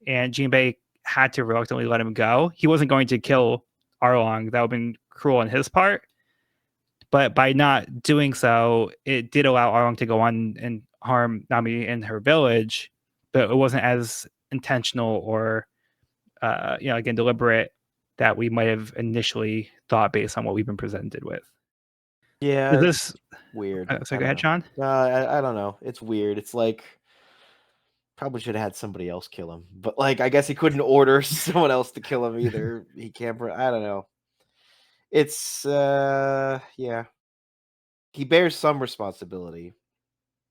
Speaker 1: And Jinbei had to reluctantly let him go. He wasn't going to kill Arlong. That would have been cruel on his part. But by not doing so, it did allow Arlong to go on and harm Nami and her village, but it wasn't as intentional or, again, deliberate that we might have initially thought based on what we've been presented with.
Speaker 2: Yeah,
Speaker 1: Is
Speaker 2: it's
Speaker 1: this
Speaker 2: weird.
Speaker 1: so
Speaker 2: I
Speaker 1: go ahead,
Speaker 2: don't
Speaker 1: Sean.
Speaker 2: know. I don't know. It's weird. It's like probably should have had somebody else kill him, but like I guess he couldn't order someone else to kill him either. He can't. I don't know. It's yeah. He bears some responsibility.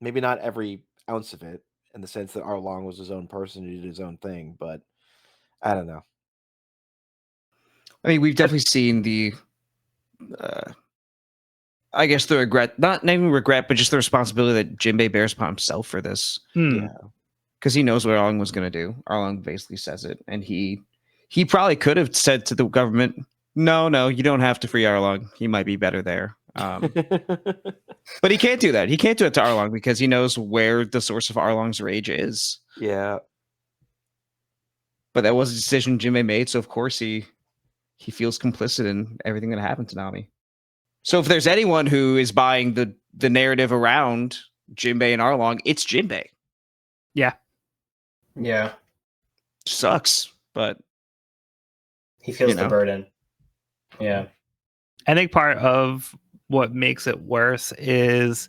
Speaker 2: Maybe not every ounce of it, in the sense that Arlong was his own person who did his own thing, but I don't know.
Speaker 4: I mean, we've definitely seen the, I guess the regret, not even regret, but just the responsibility that Jinbei bears upon himself for this.
Speaker 2: Yeah.
Speaker 4: Because he knows what Arlong was going to do. Arlong basically says it, and he probably could have said to the government, "No, you don't have to free Arlong. He might be better there." But he can't do that. He can't do it to Arlong because he knows where the source of Arlong's rage is.
Speaker 2: Yeah.
Speaker 4: But that was a decision Jinbei made, so of course he feels complicit in everything that happened to Nami. So if there's anyone who is buying the narrative around Jinbei and Arlong, it's Jinbei.
Speaker 1: Yeah.
Speaker 3: Yeah.
Speaker 4: Sucks, but
Speaker 3: He feels the burden. Yeah.
Speaker 1: I think part of what makes it worse is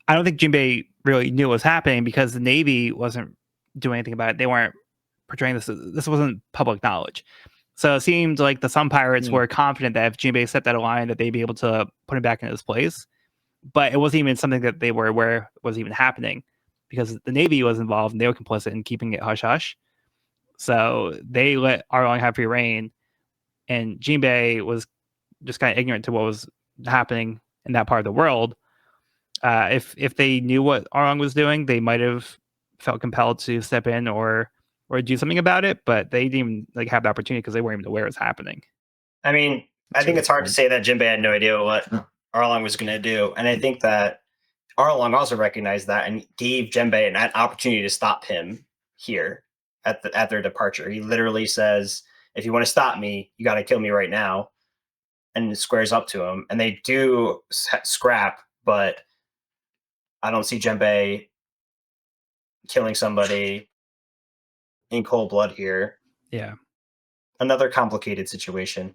Speaker 1: I don't think Jinbei really knew what was happening because the Navy wasn't doing anything about it. They weren't portraying this. This wasn't public knowledge. So it seemed like the Sun Pirates were confident that if Jinbei stepped out of line, that they'd be able to put him back in his place. But it wasn't even something that they were aware was even happening because the Navy was involved and they were complicit in keeping it hush hush. So they let Arlong have free reign, and Jinbei was just kind of ignorant to what was happening in that part of the world. If they knew what Arlong was doing, they might have felt compelled to step in or do something about it, but they didn't even have the opportunity because they weren't even aware it was happening.
Speaker 3: I mean, I think it's hard to say that Jinbei had no idea what Arlong was going to do, and I think that Arlong also recognized that and gave Jinbei an opportunity to stop him here at their departure. He literally says, "If you want to stop me, you got to kill me right now," and squares up to him. And they do scrap, but I don't see Jinbei killing somebody in cold blood here.
Speaker 1: Yeah.
Speaker 3: Another complicated situation.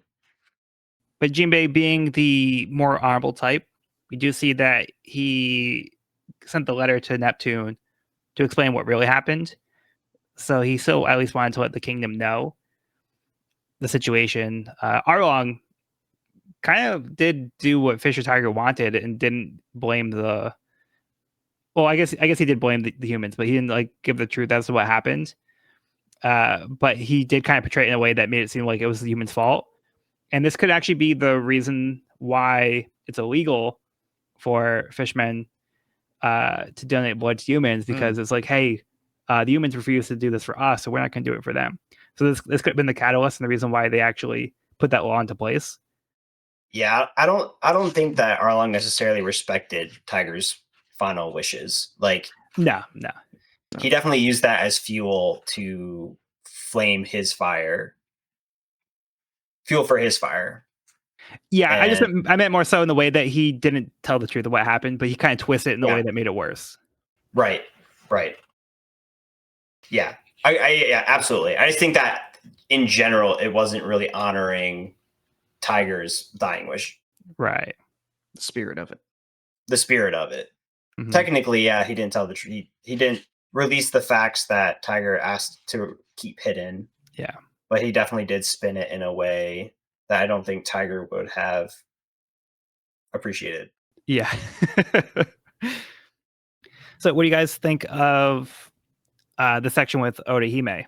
Speaker 1: But Jinbei being the more honorable type, we do see that he sent the letter to Neptune to explain what really happened. So he still at least wanted to let the kingdom know the situation. Arlong kind of did do what Fisher Tiger wanted and didn't blame the. Well, I guess he did blame the humans, but he didn't give the truth as to what happened. But he did kind of portray it in a way that made it seem like it was the humans' fault. And this could actually be the reason why it's illegal for fishmen to donate blood to humans, because it's like, hey, the humans refuse to do this for us, so we're not going to do it for them. So this could have been the catalyst and the reason why they actually put that law into place.
Speaker 3: Yeah, I don't think that Arlong necessarily respected Tiger's final wishes.
Speaker 1: No.
Speaker 3: He definitely used that as fuel to flame his fire. Fuel for his fire.
Speaker 1: Yeah, I meant more so in the way that he didn't tell the truth of what happened, but he kind of twisted it in a way that made it worse.
Speaker 3: Right. Yeah, yeah, absolutely. I just think that in general, it wasn't really honoring Tiger's dying wish.
Speaker 1: Right.
Speaker 4: The spirit of it.
Speaker 1: Mm-hmm.
Speaker 3: Technically, yeah, he didn't tell the truth. He didn't release the facts that Tiger asked to keep hidden.
Speaker 1: Yeah.
Speaker 3: But he definitely did spin it in a way that I don't think Tiger would have appreciated.
Speaker 1: Yeah. So what do you guys think of the section with Otohime.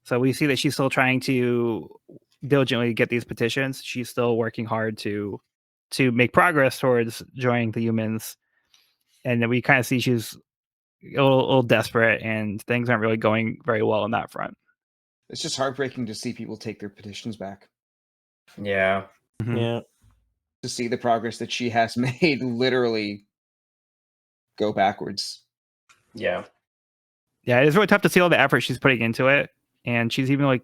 Speaker 1: So we see that she's still trying to diligently get these petitions. She's still working hard to make progress towards joining the humans. And then we kind of see she's a little desperate, and things aren't really going very well on that front.
Speaker 4: It's just heartbreaking to see people take their petitions back.
Speaker 3: Yeah.
Speaker 1: Mhm.
Speaker 2: Yeah.
Speaker 4: To see the progress that she has made literally go backwards.
Speaker 3: Yeah.
Speaker 1: Yeah, it's really tough to see all the effort she's putting into it, and she's even like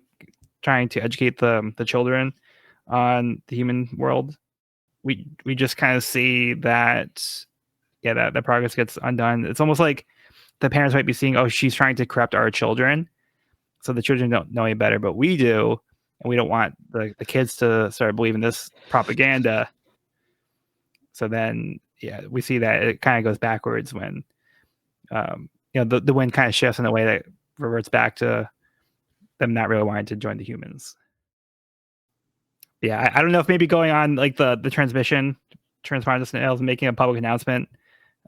Speaker 1: trying to educate the children on the human world. We just kind of see that, yeah, that progress gets undone. It's almost like the parents might be seeing, oh, she's trying to corrupt our children, so the children don't know any better, but we do, and we don't want the kids to start believing this propaganda. So then, yeah, we see that it kind of goes backwards when, the wind kind of shifts in a way that reverts back to them not really wanting to join the humans. Yeah, I don't know if maybe going on like the transmission, transponder snails, making a public announcement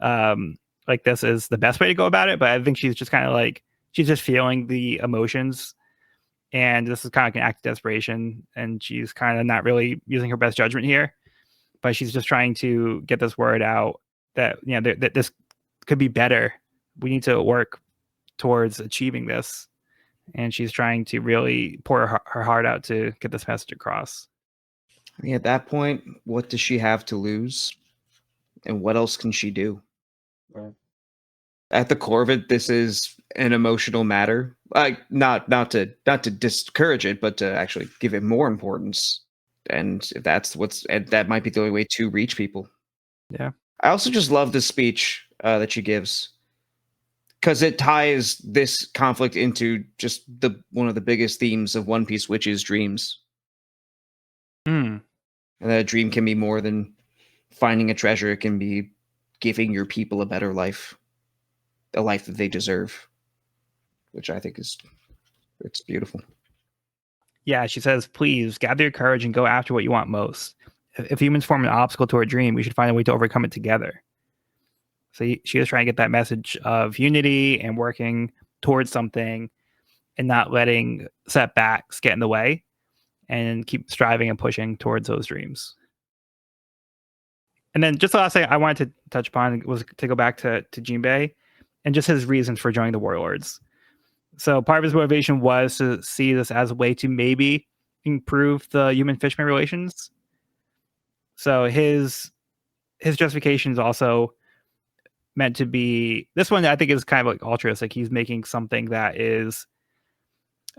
Speaker 1: like this is the best way to go about it. But I think she's just kind of like, she's just feeling the emotions, and this is kind of like an act of desperation, and she's kind of not really using her best judgment here, but she's just trying to get this word out that, that this could be better. We need to work towards achieving this, and she's trying to really pour her heart out to get this message across.
Speaker 4: I mean, at that point, what does she have to lose? And what else can she do?
Speaker 3: Right.
Speaker 4: At the core of it, this is an emotional matter. Not to discourage it, but to actually give it more importance. And if that's that might be the only way to reach people.
Speaker 1: Yeah.
Speaker 4: I also just love the speech that she gives, because it ties this conflict into just one of the biggest themes of One Piece, which is dreams.
Speaker 1: Mm.
Speaker 4: And that a dream can be more than finding a treasure. It can be giving your people a better life, a life that they deserve, which I think it's beautiful.
Speaker 1: Yeah, she says, please gather your courage and go after what you want most. If humans form an obstacle to our dream, we should find a way to overcome it together. So she is trying to get that message of unity and working towards something, and not letting setbacks get in the way, and keep striving and pushing towards those dreams. And then just the last thing I wanted to touch upon was to go back to Jinbei and just his reasons for joining the Warlords. So part of his motivation was to see this as a way to maybe improve the human-fishman relations. So his justification is also meant to be, this one I think is kind of like altruistic. He's making something that is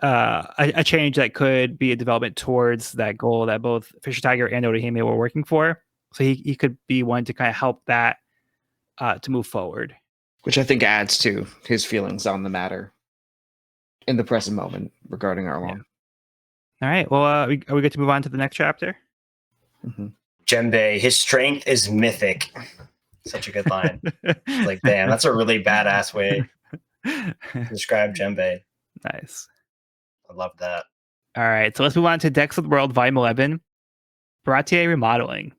Speaker 1: a change that could be a development towards that goal that both Fisher Tiger and Otohime were working for. So he could be one to kind of help that to move forward.
Speaker 4: Which I think adds to his feelings on the matter in the present moment regarding Arlong.
Speaker 1: All right. Well, are we good to move on to the next chapter?
Speaker 4: Mm-hmm.
Speaker 3: Jinbei, his strength is mythic. Such a good line. Like, damn, that's a really badass way to describe Jinbei.
Speaker 1: Nice.
Speaker 3: I love that.
Speaker 1: All right. So let's move on to Decks of the World, Volume 11, Baratier Remodeling.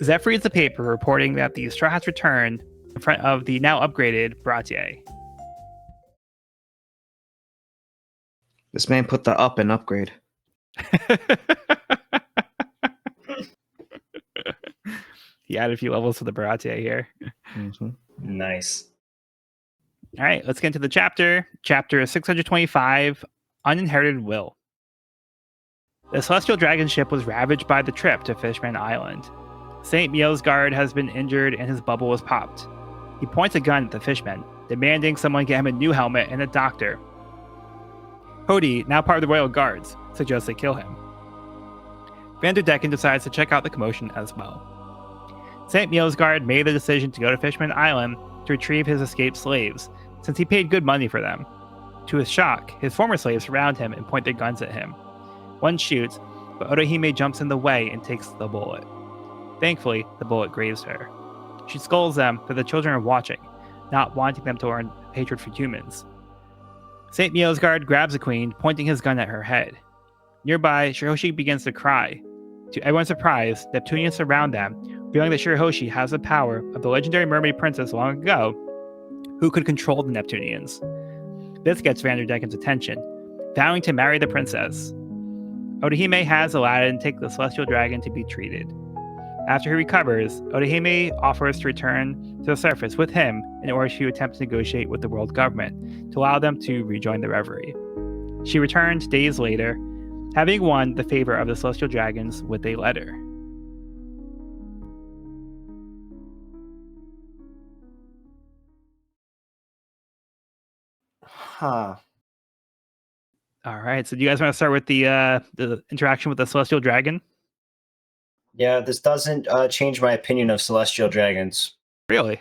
Speaker 1: Zeph reads the paper reporting that the Straw Hats returned in front of the now upgraded Baratier.
Speaker 4: This man put the up in upgrade.
Speaker 1: He added a few levels to the Baratier here.
Speaker 4: Mm-hmm.
Speaker 3: Nice.
Speaker 1: All right, let's get into the chapter. Chapter 625, Uninherited Will. The Celestial Dragon ship was ravaged by the trip to Fishman Island. St. Miosgard has been injured and his bubble was popped. He points a gun at the Fishman, demanding someone get him a new helmet and a doctor. Hody, now part of the Royal Guards, suggests they kill him. Vanderdecken decides to check out the commotion as well. St. Miosgard made the decision to go to Fishman Island to retrieve his escaped slaves, since he paid good money for them. To his shock, his former slaves surround him and point their guns at him. One shoots, but Otohime jumps in the way and takes the bullet. Thankfully, the bullet grazed her. She scolds them that the children are watching, not wanting them to learn hatred for humans. St. Miosgard grabs the queen, pointing his gun at her head. Nearby, Shirahoshi begins to cry. To everyone's surprise, Neptunians surround them, revealing that Shirahoshi has the power of the legendary mermaid princess long ago, who could control the Neptunians. This gets Vanderdecken's attention, vowing to marry the princess. Otohime has Aladdin take the celestial dragon to be treated. After he recovers, Otohime offers to return to the surface with him in order to attempt to negotiate with the world government to allow them to rejoin the reverie. She returned days later, having won the favor of the celestial dragons with a letter.
Speaker 2: Huh.
Speaker 1: All right, so do you guys want to start with the interaction with the celestial dragon?
Speaker 3: Yeah, this doesn't change my opinion of celestial dragons.
Speaker 1: Really?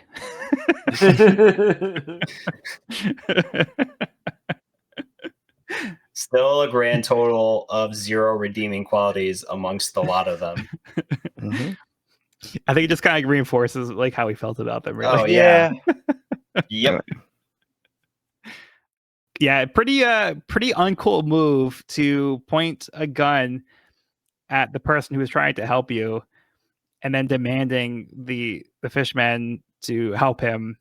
Speaker 3: Still a grand total of 0 redeeming qualities amongst a lot of them.
Speaker 4: Mhm.
Speaker 1: I think it just kind of reinforces like how we felt about them. Really.
Speaker 3: Oh yeah. Yep.
Speaker 1: Yeah, pretty uncool move to point a gun at the person who was trying to help you, and then demanding the fisherman to help him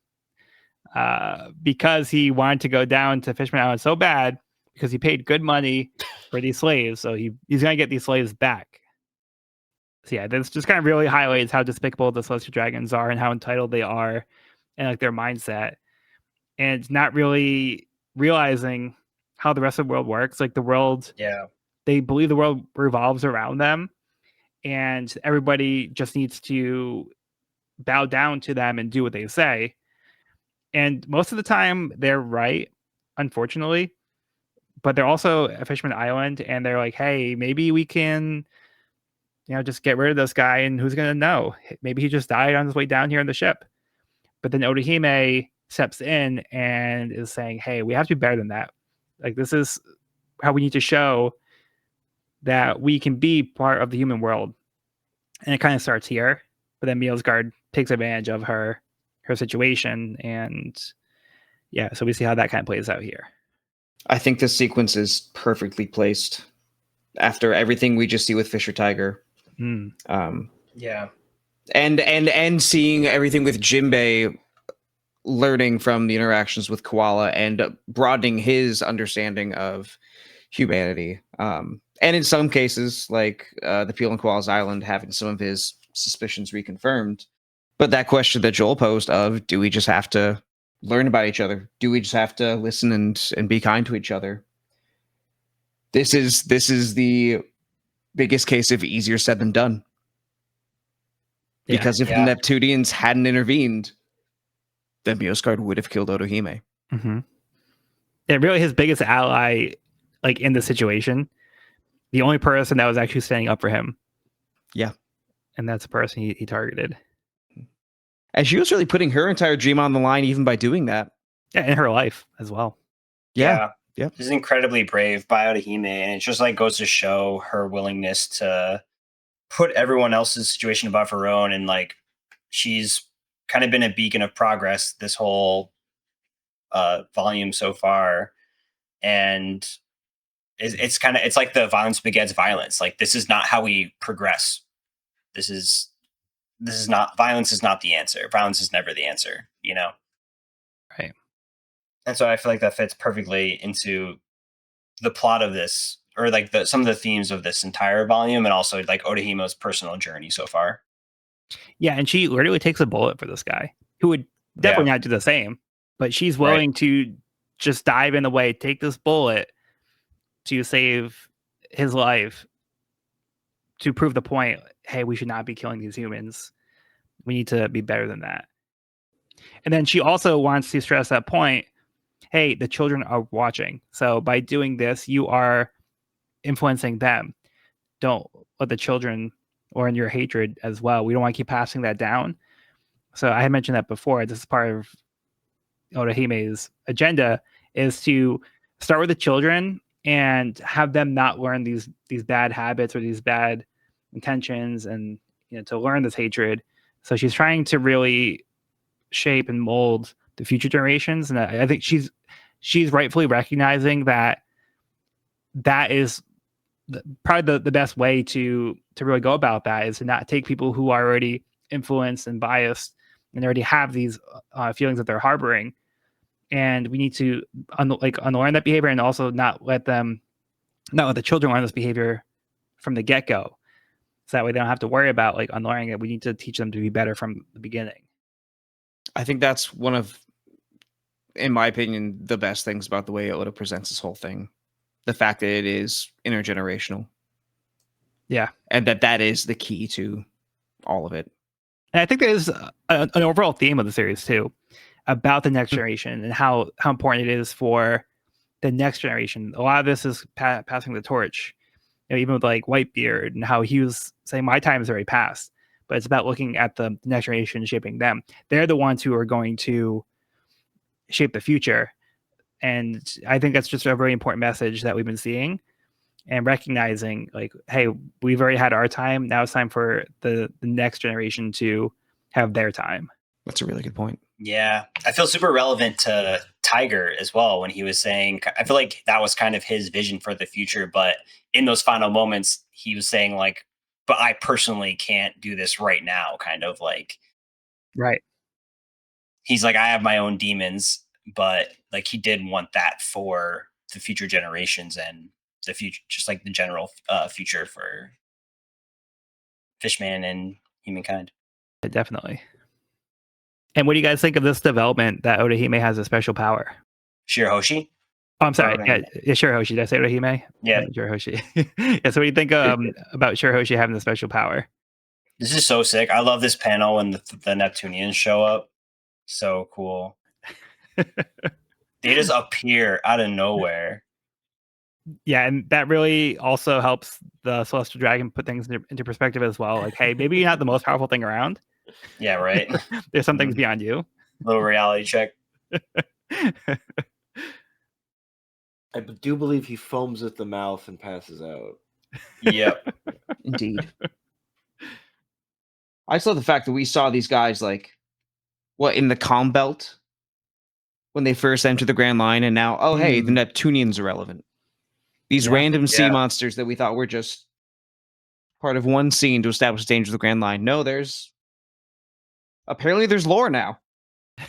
Speaker 1: because he wanted to go down to Fishman Island so bad because he paid good money for these slaves, so he's gonna get these slaves back. So yeah, this just kind of really highlights how despicable the celestial dragons are and how entitled they are, and like their mindset, and it's not really realizing how the rest of the world works. Like the world,
Speaker 3: Yeah.
Speaker 1: they believe the world revolves around them, and everybody just needs to bow down to them and do what they say. And most of the time, they're right, unfortunately. But they're also a Fishman Island, and they're like, hey, maybe we can, just get rid of this guy, and who's going to know? Maybe he just died on his way down here in the ship. But then Otohime steps in and is saying, hey, we have to be better than that. Like, this is how we need to show that we can be part of the human world. And it kind of starts here. But then Mielsgard takes advantage of her situation, and yeah, so we see how that kind of plays out here.
Speaker 4: I think this sequence is perfectly placed after everything we just see with Fisher Tiger.
Speaker 3: Yeah.
Speaker 4: And seeing everything with Jinbei learning from the interactions with Koala and broadening his understanding of humanity. And in some cases, like the Peel and Koala's Island, having some of his suspicions reconfirmed. But that question that Joel posed of, do we just have to learn about each other? Do we just have to listen and be kind to each other? This is the biggest case of easier said than done. Because if the Neptunians hadn't intervened, then Miosgard would have killed Otohime.
Speaker 1: Mm-hmm. Yeah, really his biggest ally, like in the situation, the only person that was actually standing up for him.
Speaker 4: Yeah.
Speaker 1: And that's the person he targeted.
Speaker 4: And she was really putting her entire dream on the line even by doing that.
Speaker 1: Yeah, in her life as well.
Speaker 4: Yeah.
Speaker 3: She's incredibly brave by Otohime, and it just like goes to show her willingness to put everyone else's situation above her own, and like she's kind of been a beacon of progress this whole volume so far. And it's like the violence begets violence. Like, this is not how we progress. This is not, violence is not the answer. Violence is never the answer,
Speaker 1: Right.
Speaker 3: And so I feel like that fits perfectly into the plot of this, or like some of the themes of this entire volume, and also like Otohime's personal journey so far.
Speaker 1: Yeah, and she literally takes a bullet for this guy, who would definitely not do the same, but she's willing to just dive in the way, take this bullet to save his life, to prove the point, hey, we should not be killing these humans. We need to be better than that. And then she also wants to stress that point, hey, the children are watching. So by doing this, you are influencing them. Don't let the children, or in your hatred as well, we don't want to keep passing that down. So I had mentioned that before. This is part of Otohime's agenda, is to start with the children and have them not learn these bad habits or these bad intentions, and to learn this hatred. So she's trying to really shape and mold the future generations, and I think she's rightfully recognizing that is probably the best way to really go about that, is to not take people who are already influenced and biased and already have these feelings that they're harboring, and we need to unlearn that behavior, and also not let the children learn this behavior from the get-go, so that way they don't have to worry about like unlearning it. We need to teach them to be better from the beginning.
Speaker 4: I think that's one of, in my opinion, the best things about the way Oda presents this whole thing. The fact that it is intergenerational.
Speaker 1: Yeah.
Speaker 4: And that is the key to all of it.
Speaker 1: And I think there's an overall theme of the series too, about the next generation and how important it is for the next generation. A lot of this is passing the torch. Even with like Whitebeard and how he was saying my time is already past, but it's about looking at the next generation and shaping them. They're the ones who are going to shape the future. And I think that's just a very important message that we've been seeing and recognizing like, hey, we've already had our time. Now it's time for the next generation to have their time.
Speaker 4: That's a really good point.
Speaker 3: Yeah. I feel super relevant to Tiger as well when he was saying, I feel like that was kind of his vision for the future. But in those final moments, he was saying like, but I personally can't do this right now. Kind of like,
Speaker 1: right.
Speaker 3: He's like, I have my own demons, but like he did want that for the future generations and the future, just like the general future for Fishman and humankind.
Speaker 1: Definitely. And what do you guys think of this development that Otohime has a special power?
Speaker 3: Shirahoshi?
Speaker 1: Oh, I'm sorry. Yeah, Shirahoshi. Did I say Otohime?
Speaker 3: Yeah.
Speaker 1: Shirahoshi. Yeah, so what do you think about Shirahoshi having the special power?
Speaker 3: This is so sick. I love this panel when the Neptunians show up. So cool. They just appear out of nowhere.
Speaker 1: Yeah, and that really also helps the Celestial Dragon put things into perspective as well. Like, hey, maybe you're not the most powerful thing around.
Speaker 3: Yeah, right.
Speaker 1: There's some things beyond you.
Speaker 3: Little reality check.
Speaker 2: I do believe he foams at the mouth and passes out.
Speaker 3: Yep.
Speaker 4: Indeed. I saw the fact that we saw these guys like, in the calm belt when they first entered the Grand Line, and now, hey, the Neptunians are relevant. These random sea monsters that we thought were just part of one scene to establish the danger of the Grand Line. No, apparently there's lore now.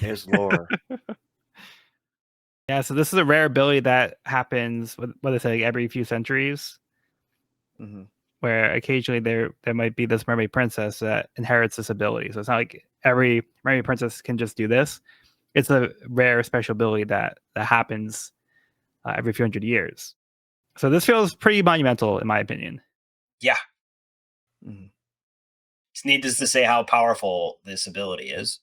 Speaker 2: There's lore.
Speaker 1: Yeah, so this is a rare ability that happens, what they say, like every few centuries, where occasionally there might be this mermaid princess that inherits this ability. So it's not like every mermaid princess can just do this. It's a rare special ability that happens every few hundred years. So this feels pretty monumental, in my opinion.
Speaker 3: Yeah. It's needless to say how powerful this ability is.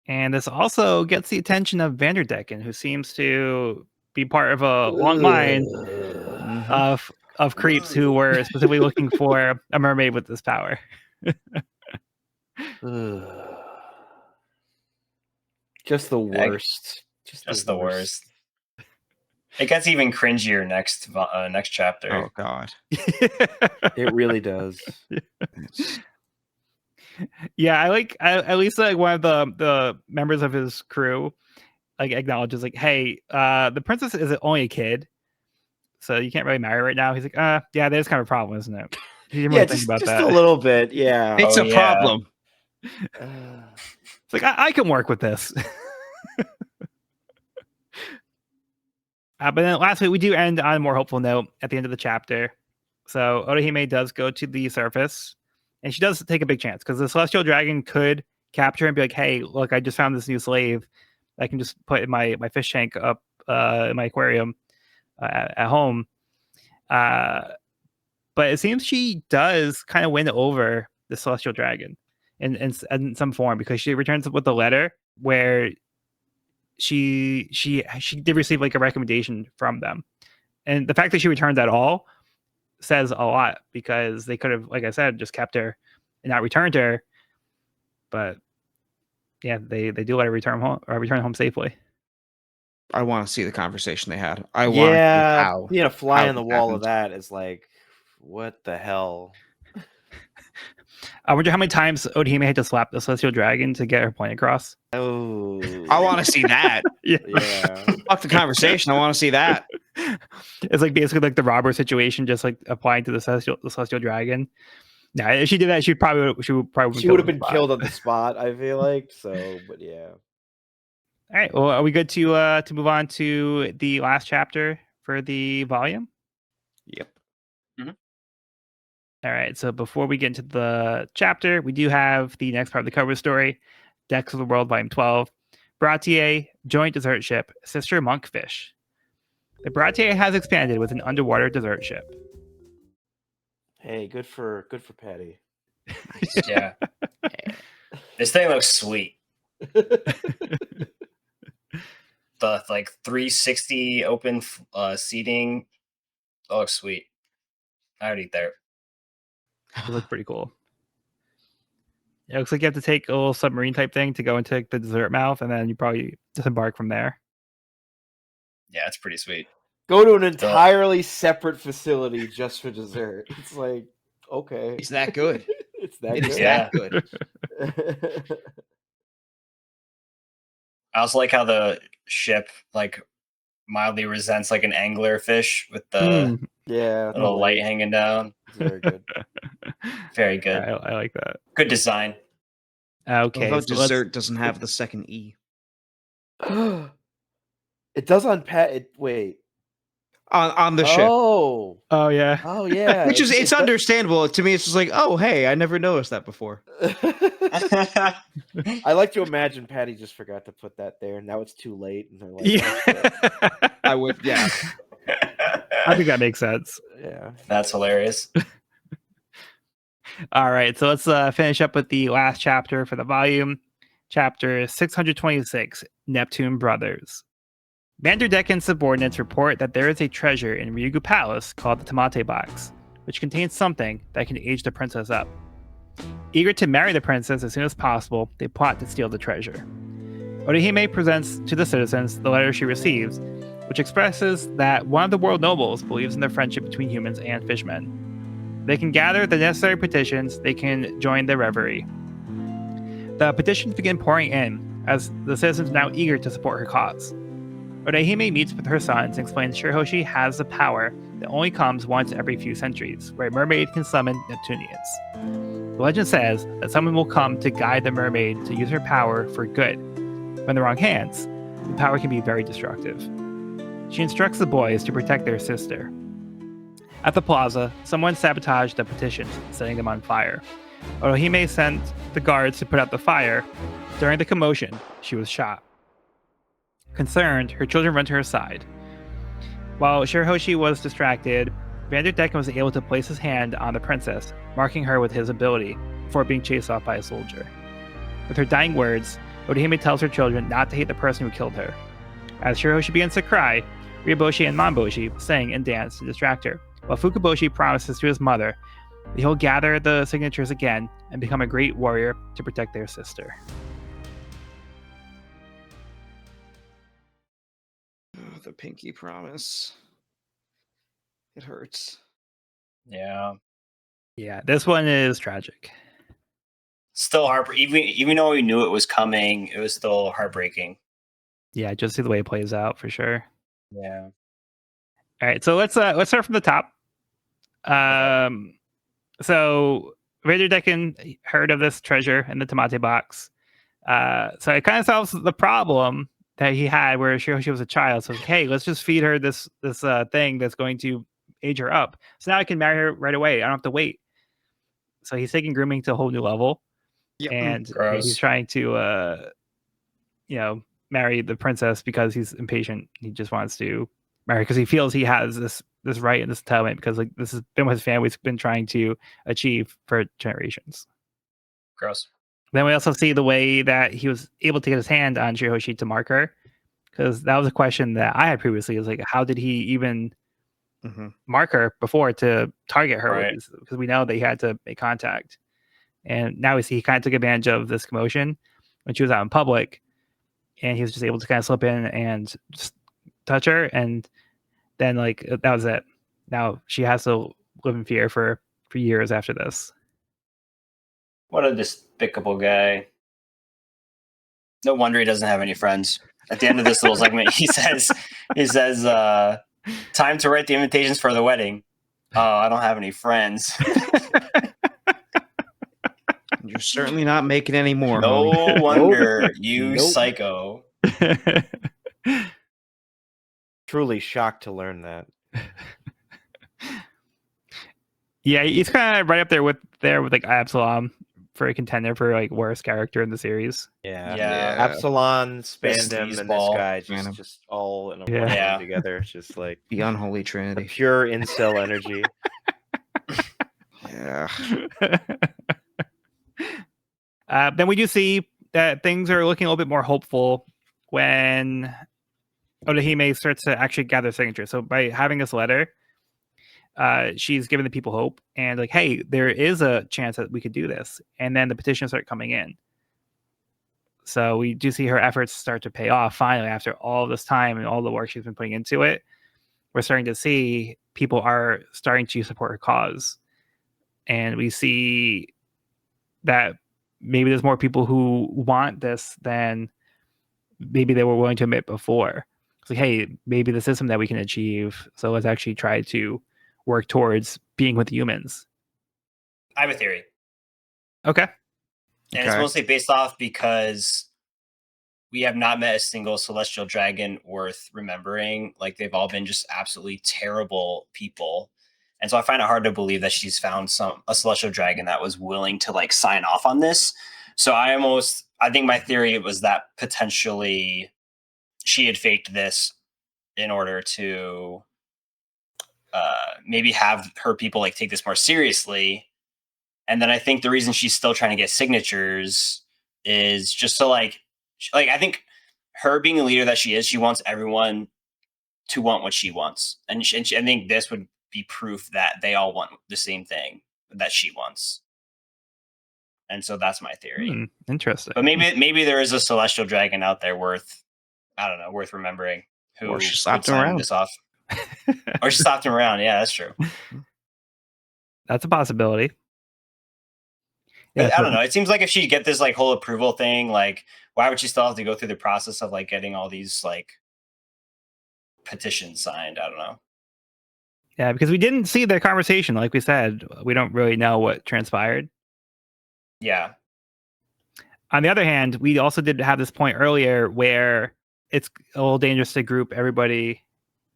Speaker 1: And this also gets the attention of Vanderdecken, who seems to be part of a long line of creeps who were specifically looking for a mermaid with this power.
Speaker 2: Just the worst.
Speaker 3: Just the worst. It gets even cringier next chapter.
Speaker 4: Oh God.
Speaker 2: It really does.
Speaker 1: Yeah, I like at least like one of the members of his crew like acknowledges like, hey, the princess is only a kid, so you can't really marry right now. He's like, yeah, there's kind of a problem, isn't it? He didn't really think about that.
Speaker 2: A little bit, yeah.
Speaker 4: It's a problem.
Speaker 1: It's like I can work with this. But then lastly, we do end on a more hopeful note at the end of the chapter. So Otohime does go to the surface, and she does take a big chance because the Celestial Dragon could capture her and be like, hey, look, I just found this new slave. I can just put in my fish tank up in my aquarium at home. But it seems she does kind of win over the Celestial Dragon in some form, because she returns with a letter where she did receive like a recommendation from them, and the fact that she returned at all says a lot, because they could have, like I said, just kept her and not returned her. But yeah, they do let her return home safely.
Speaker 4: I want to see the conversation they had.
Speaker 2: Being a fly on the wall of that is like, what the hell?
Speaker 1: I wonder how many times Otohime had to slap the Celestial Dragon to get her point across.
Speaker 2: Oh,
Speaker 4: I want to see that.
Speaker 2: Yeah.
Speaker 4: Fuck the conversation. I want to see that.
Speaker 1: It's like basically like the robber situation, just like applying to the Celestial Dragon. Nah, if she did that, she would have been
Speaker 2: killed on the spot. I feel like so, but yeah.
Speaker 1: All right. Well, are we good to move on to the last chapter for the volume?
Speaker 4: Yep.
Speaker 1: All right. So before we get into the chapter, we do have the next part of the cover story, Decks of the World, Volume 12. Bratier, Joint Desert Ship, Sister Monkfish. The Bratier has expanded with an underwater desert ship.
Speaker 2: Hey, good for Patty.
Speaker 3: Yeah. This thing looks sweet. The like 360 open seating. Oh, looks sweet. I would eat there.
Speaker 1: It looks pretty cool. It looks like you have to take a little submarine type thing to go into the desert mouth, and then you probably disembark from there.
Speaker 3: Yeah, it's pretty sweet.
Speaker 2: Go to an entirely separate facility just for dessert. It's like, okay.
Speaker 4: It's that good.
Speaker 2: It's that
Speaker 4: It
Speaker 2: good.
Speaker 4: is
Speaker 3: Yeah.
Speaker 4: that good.
Speaker 3: I also like how the ship like mildly resents like an angler fish with the
Speaker 1: Mm.
Speaker 2: Yeah.
Speaker 3: little light hanging down.
Speaker 2: It's very good.
Speaker 3: Very good.
Speaker 1: I like that.
Speaker 3: Good design.
Speaker 1: Okay.
Speaker 4: Although
Speaker 1: So
Speaker 4: dessert doesn't have the second E.
Speaker 2: It does on Pat. Wait.
Speaker 4: On the ship.
Speaker 2: Oh.
Speaker 1: Oh, yeah.
Speaker 2: Oh yeah.
Speaker 4: Which is it's understandable. To me, it's just like, oh hey, I never noticed that before.
Speaker 2: I like to imagine Patty just forgot to put that there. Now it's too late, and they're like,
Speaker 1: Yeah.
Speaker 2: "Oh, shit."
Speaker 4: I would, yeah.
Speaker 1: I think that makes sense.
Speaker 2: Yeah.
Speaker 3: That's hilarious.
Speaker 1: All right. So let's finish up with the last chapter for the volume. Chapter 626, Neptune Brothers. Vanderdecken's subordinates report that there is a treasure in Ryugu Palace called the Tamate Box, which contains something that can age the princess up. Eager to marry the princess as soon as possible, they plot to steal the treasure. Otohime presents to the citizens the letter she receives, which expresses that one of the world nobles believes in the friendship between humans and fishmen. They can gather the necessary petitions, they can join their reverie. The petitions begin pouring in, as the citizens are now eager to support her cause. Otohime meets with her sons and explains Shirahoshi has a power that only comes once every few centuries, where a mermaid can summon Neptunians. The legend says that someone will come to guide the mermaid to use her power for good. But in the wrong hands, the power can be very destructive. She instructs the boys to protect their sister. At the plaza, someone sabotaged the petitions, setting them on fire. Otohime sent the guards to put out the fire. During the commotion, she was shot. Concerned, her children run to her side. While Shirahoshi was distracted, Vanderdecken was able to place his hand on the princess, marking her with his ability, before being chased off by a soldier. With her dying words, Otohime tells her children not to hate the person who killed her. As Shirahoshi begins to cry, Ryoboshi and Manboshi sing and dance to distract her, while Fukaboshi promises to his mother that he'll gather the signatures again and become a great warrior to protect their sister.
Speaker 4: Oh, the pinky promise. It hurts.
Speaker 3: Yeah.
Speaker 1: Yeah, this one is tragic.
Speaker 3: Still heartbreaking. Even though we knew it was coming, it was still heartbreaking.
Speaker 1: Yeah, just see the way it plays out for sure.
Speaker 3: Yeah.
Speaker 1: All right, so let's start from the top. So Vanderdecken heard of this treasure in the Tamate Box. So it kind of solves the problem that he had where Shirahoshi was a child. So it's like, hey, let's just feed her this thing that's going to age her up. So now I can marry her right away. I don't have to wait. So he's taking grooming to a whole new level.
Speaker 4: Yep.
Speaker 1: And
Speaker 3: Gross.
Speaker 1: he's trying to marry the princess because he's impatient. He just wants to marry because he feels he has this right and this entitlement because like this has been what his family's been trying to achieve for generations.
Speaker 3: Gross.
Speaker 1: Then we also see the way that he was able to get his hand on Shirahoshi to mark her, because that was a question that I had previously. It was like, how did he even mark her before to target her?
Speaker 3: Right.
Speaker 1: Because we know that he had to make contact. And now we see he kind of took advantage of this commotion when she was out in public, and he was just able to kind of slip in and just touch her, and then like that was it. Now she has to live in fear for years after this.
Speaker 3: What a despicable guy. No wonder he doesn't have any friends. At the end of this little segment, he says, time to write the invitations for the wedding. Oh, I don't have any friends.
Speaker 4: You're certainly not making any more.
Speaker 3: No
Speaker 4: homie.
Speaker 3: wonder, you
Speaker 2: Nope.
Speaker 3: psycho.
Speaker 2: Truly shocked to learn that.
Speaker 1: Yeah, he's kind of right up there with like Absalom for a contender for like worst character in the series.
Speaker 2: Yeah.
Speaker 3: Yeah.
Speaker 2: Absalon, Spandam, and this
Speaker 3: sleazeball.
Speaker 2: guy
Speaker 4: Spandam.
Speaker 2: just all in a
Speaker 1: Yeah.
Speaker 2: one
Speaker 3: Yeah.
Speaker 2: room together. It's just like
Speaker 4: The unholy
Speaker 2: the
Speaker 4: trinity.
Speaker 2: pure incel energy.
Speaker 4: Yeah.
Speaker 1: Then we do see that things are looking a little bit more hopeful when Otohime starts to actually gather signatures. So by having this letter, she's giving the people hope and like, hey, there is a chance that we could do this. And then the petitions start coming in. So we do see her efforts start to pay off finally after all this time and all the work she's been putting into it. We're starting to see people are starting to support her cause. And we see that maybe there's more people who want this than maybe they were willing to admit before. It's like, hey, maybe this is something that we can achieve. So let's actually try to work towards being with humans.
Speaker 3: I have a theory.
Speaker 1: Okay.
Speaker 3: And it's mostly based off because we have not met a single celestial dragon worth remembering. Like, they've all been just absolutely terrible people. And so I find it hard to believe that she's found a celestial dragon that was willing to like sign off on this. So I think my theory was that potentially she had faked this in order to maybe have her people like take this more seriously. And then I think the reason she's still trying to get signatures is just so like I think her being a leader that she is, she wants everyone to want what she wants. And I think this would be proof that they all want the same thing that she wants. And so that's my theory.
Speaker 1: Interesting.
Speaker 3: But maybe there is a celestial dragon out there worth remembering.
Speaker 4: Or she slapped him around.
Speaker 3: This off. Or she slapped him around. Yeah, that's true.
Speaker 1: That's a possibility. Yeah,
Speaker 3: I don't know. It seems like if she get this like whole approval thing, like why would she still have to go through the process of like getting all these like petitions signed? I don't know.
Speaker 1: Yeah, because we didn't see their conversation. Like we said, we don't really know what transpired.
Speaker 3: Yeah.
Speaker 1: On the other hand, we also did have this point earlier where it's a little dangerous to group everybody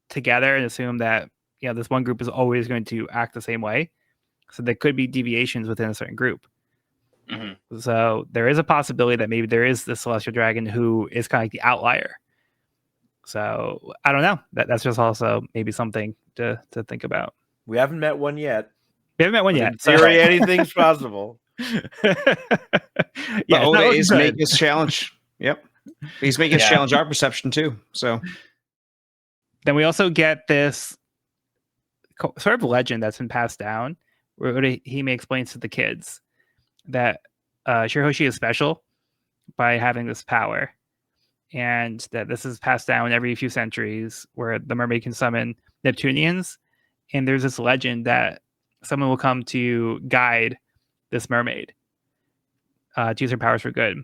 Speaker 1: together and assume that this one group is always going to act the same way. So there could be deviations within a certain group.
Speaker 3: Mm-hmm.
Speaker 1: So there is a possibility that maybe there is the celestial dragon who is kind of like the outlier. So I don't know. That's just also maybe something to think about.
Speaker 2: We haven't met one yet.
Speaker 1: We haven't met one
Speaker 2: But
Speaker 1: yet.
Speaker 2: in theory, anything's possible.
Speaker 1: Yeah,
Speaker 4: Oda
Speaker 1: is
Speaker 4: making his challenge. Yep. He's making his challenge our perception too. So
Speaker 1: then we also get this sort of legend that's been passed down where Hime explains to the kids that Shirahoshi is special by having this power, and that this is passed down every few centuries where the mermaid can summon Neptunians. And there's this legend that someone will come to guide this mermaid to use her powers for good.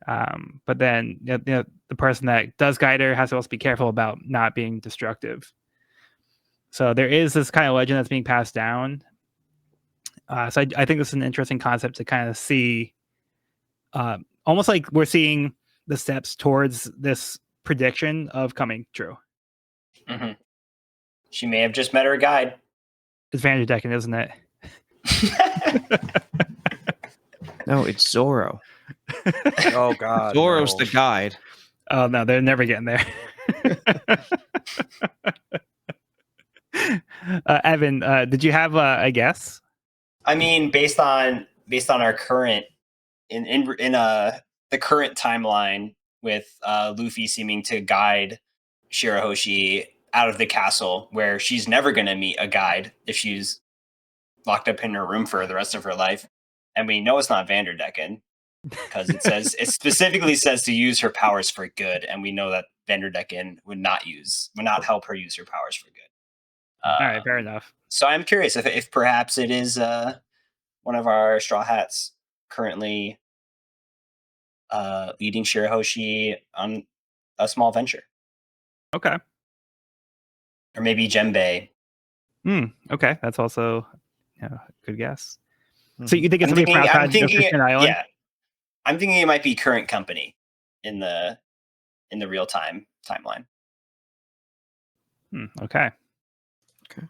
Speaker 1: But then the person that does guide her has to also be careful about not being destructive. So there is this kind of legend that's being passed down. So I think this is an interesting concept to kind of see, almost like we're seeing the steps towards this prediction of coming true.
Speaker 3: Mm-hmm. She may have just met her guide.
Speaker 1: It's Vanderdecken, isn't it?
Speaker 4: no, it's Zoro.
Speaker 2: Oh God,
Speaker 4: Zoro's
Speaker 2: no.
Speaker 4: the guide.
Speaker 1: Oh no, they're never getting there. Evan, did you have a guess?
Speaker 3: I mean, based on our current the current timeline with Luffy seeming to guide Shirahoshi out of the castle, where she's never going to meet a guide if she's locked up in her room for the rest of her life. And we know it's not Vanderdecken because it specifically says to use her powers for good, and we know that Vanderdecken would not help her use her powers for good.
Speaker 1: All right, fair enough.
Speaker 3: So I'm curious if perhaps it is one of our Straw Hats currently leading Shirahoshi on a small venture.
Speaker 1: Okay.
Speaker 3: Or maybe Jembe.
Speaker 1: Okay, that's also a good guess. So you think it's something from outside the Christian Island?
Speaker 3: Yeah, I'm thinking it might be current company in the in the real timeline.
Speaker 1: Okay.
Speaker 4: Okay.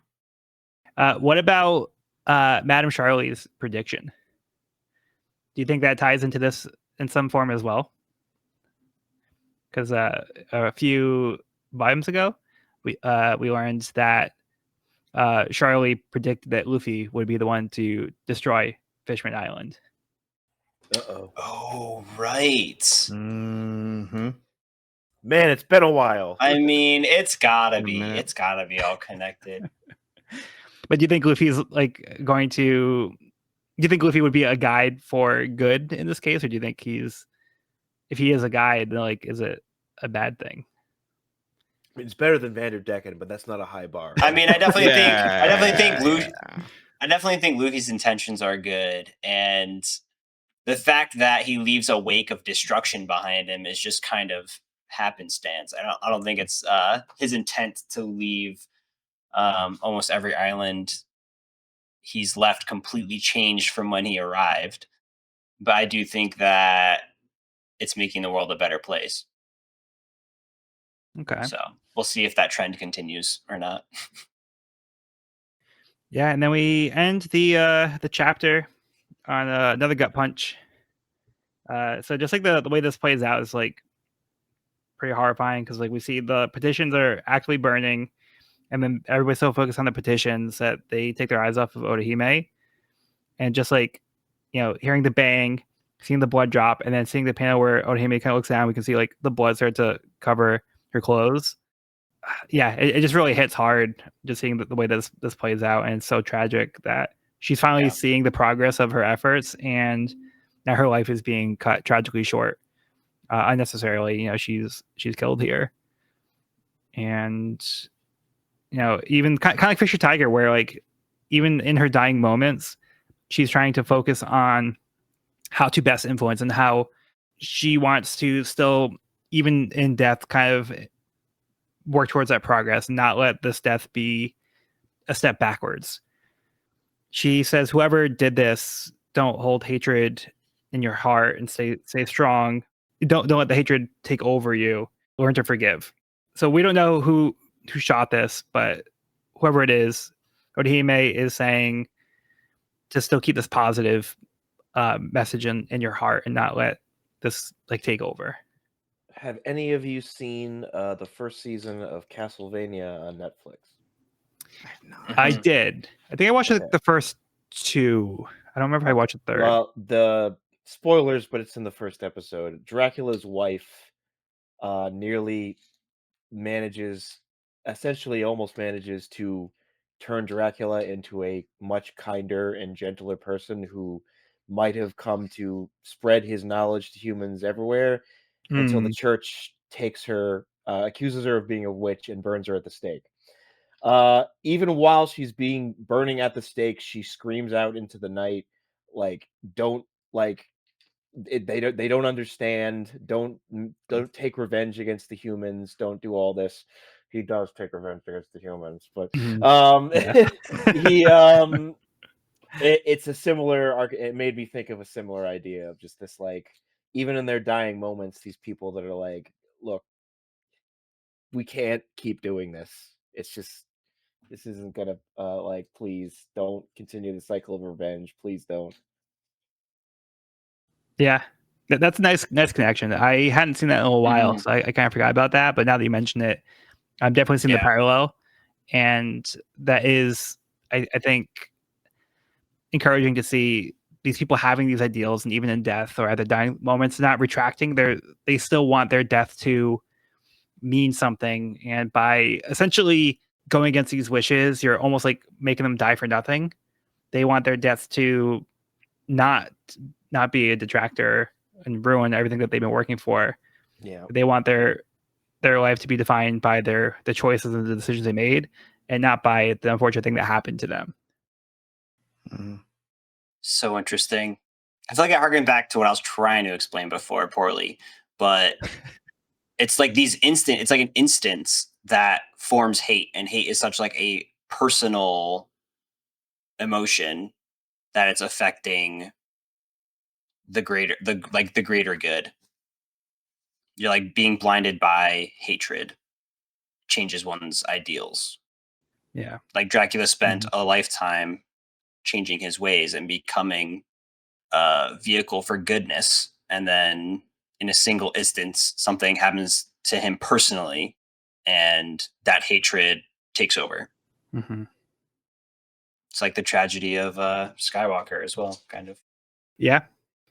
Speaker 1: What about Madame Charlie's prediction? Do you think that ties into this in some form as well? Because a few volumes ago, we learned that Charlie predicted that Luffy would be the one to destroy Fishman Island.
Speaker 2: Uh-oh.
Speaker 3: Oh, right.
Speaker 4: Mm-hmm.
Speaker 2: Man, it's been a while.
Speaker 3: I mean, it's gotta
Speaker 4: Wait a
Speaker 3: be.
Speaker 4: minute.
Speaker 3: It's gotta be all connected.
Speaker 1: But do you think Luffy's like going to? Do you think Luffy would be a guide for good in this case, or do you think if he is a guide, then like is it a bad thing?
Speaker 2: It's better than Vanderdecken, but that's not a high bar.
Speaker 3: I mean, I definitely think
Speaker 4: Yeah.
Speaker 3: I definitely think Luffy's intentions are good, and the fact that he leaves a wake of destruction behind him is just kind of happenstance. I don't think it's his intent to leave almost every island he's left completely changed from when he arrived. But I do think that it's making the world a better place.
Speaker 1: Okay.
Speaker 3: So we'll see if that trend continues or not.
Speaker 1: Yeah, and then we end the chapter on another gut punch. So just like the way this plays out is like pretty horrifying because like we see the petitions are actually burning, and then everybody's so focused on the petitions that they take their eyes off of Otohime, and just like hearing the bang, seeing the blood drop, and then seeing the panel where Otohime kind of looks down, we can see like the blood start to cover her clothes. Yeah, it just really hits hard just seeing the way this plays out, and it's so tragic that she's finally seeing the progress of her efforts, and now her life is being cut tragically short, unnecessarily. She's killed here, and even kind of like Fisher Tiger, where like even in her dying moments, she's trying to focus on how to best influence and how she wants to still, even in death, kind of work towards that progress and not let this death be a step backwards. She says, whoever did this, don't hold hatred in your heart and stay strong. Don't let the hatred take over you. Learn to forgive. So we don't know who shot this, but whoever it is, Otohime is saying to still keep this positive message in your heart and not let this like take over.
Speaker 2: Have any of you seen the first season of Castlevania on Netflix?
Speaker 1: I did. I think I watched
Speaker 2: Okay.
Speaker 1: the first two. I don't remember if I watched the third.
Speaker 2: Well, the spoilers, but it's in the first episode. Dracula's wife nearly almost manages to turn Dracula into a much kinder and gentler person who might have come to spread his knowledge to humans everywhere until the church takes her, accuses her of being a witch and burns her at the stake. Even while she's burning at the stake, she screams out into the night, like, don't like they don't understand. Don't take revenge against the humans. Don't do all this. He does take revenge against the humans, but he it's a similar arc. It made me think of a similar idea of just this, like, even in their dying moments, these people that are like, look, we can't keep doing this. It's just, this isn't gonna like, please don't continue the cycle of revenge. Please don't.
Speaker 1: Yeah, that's a nice connection. I hadn't seen that in a while, so I kind of forgot about that. But now that you mention it, I'm definitely seeing the parallel, and that is, I think, encouraging to see these people having these ideals, and even in death or at the dying moments, not retracting. They still want their death to mean something, and by essentially going against these wishes, you're almost like making them die for nothing. They want their deaths to not be a detractor and ruin everything that they've been working for.
Speaker 2: Yeah,
Speaker 1: they want their life to be defined by the choices and the decisions they made, and not by the unfortunate thing that happened to them.
Speaker 3: So interesting. I feel like I harken back to what I was trying to explain before poorly, but it's like it's like an instance that forms hate, and hate is such like a personal emotion that it's affecting the greater good. you're like being blinded by hatred changes one's ideals.
Speaker 1: Yeah.
Speaker 3: Like Dracula spent a lifetime changing his ways and becoming a vehicle for goodness, and then in a single instance something happens to him personally and that hatred takes over.
Speaker 1: Mm-hmm.
Speaker 3: It's like the tragedy of Skywalker as well, kind of.
Speaker 1: Yeah.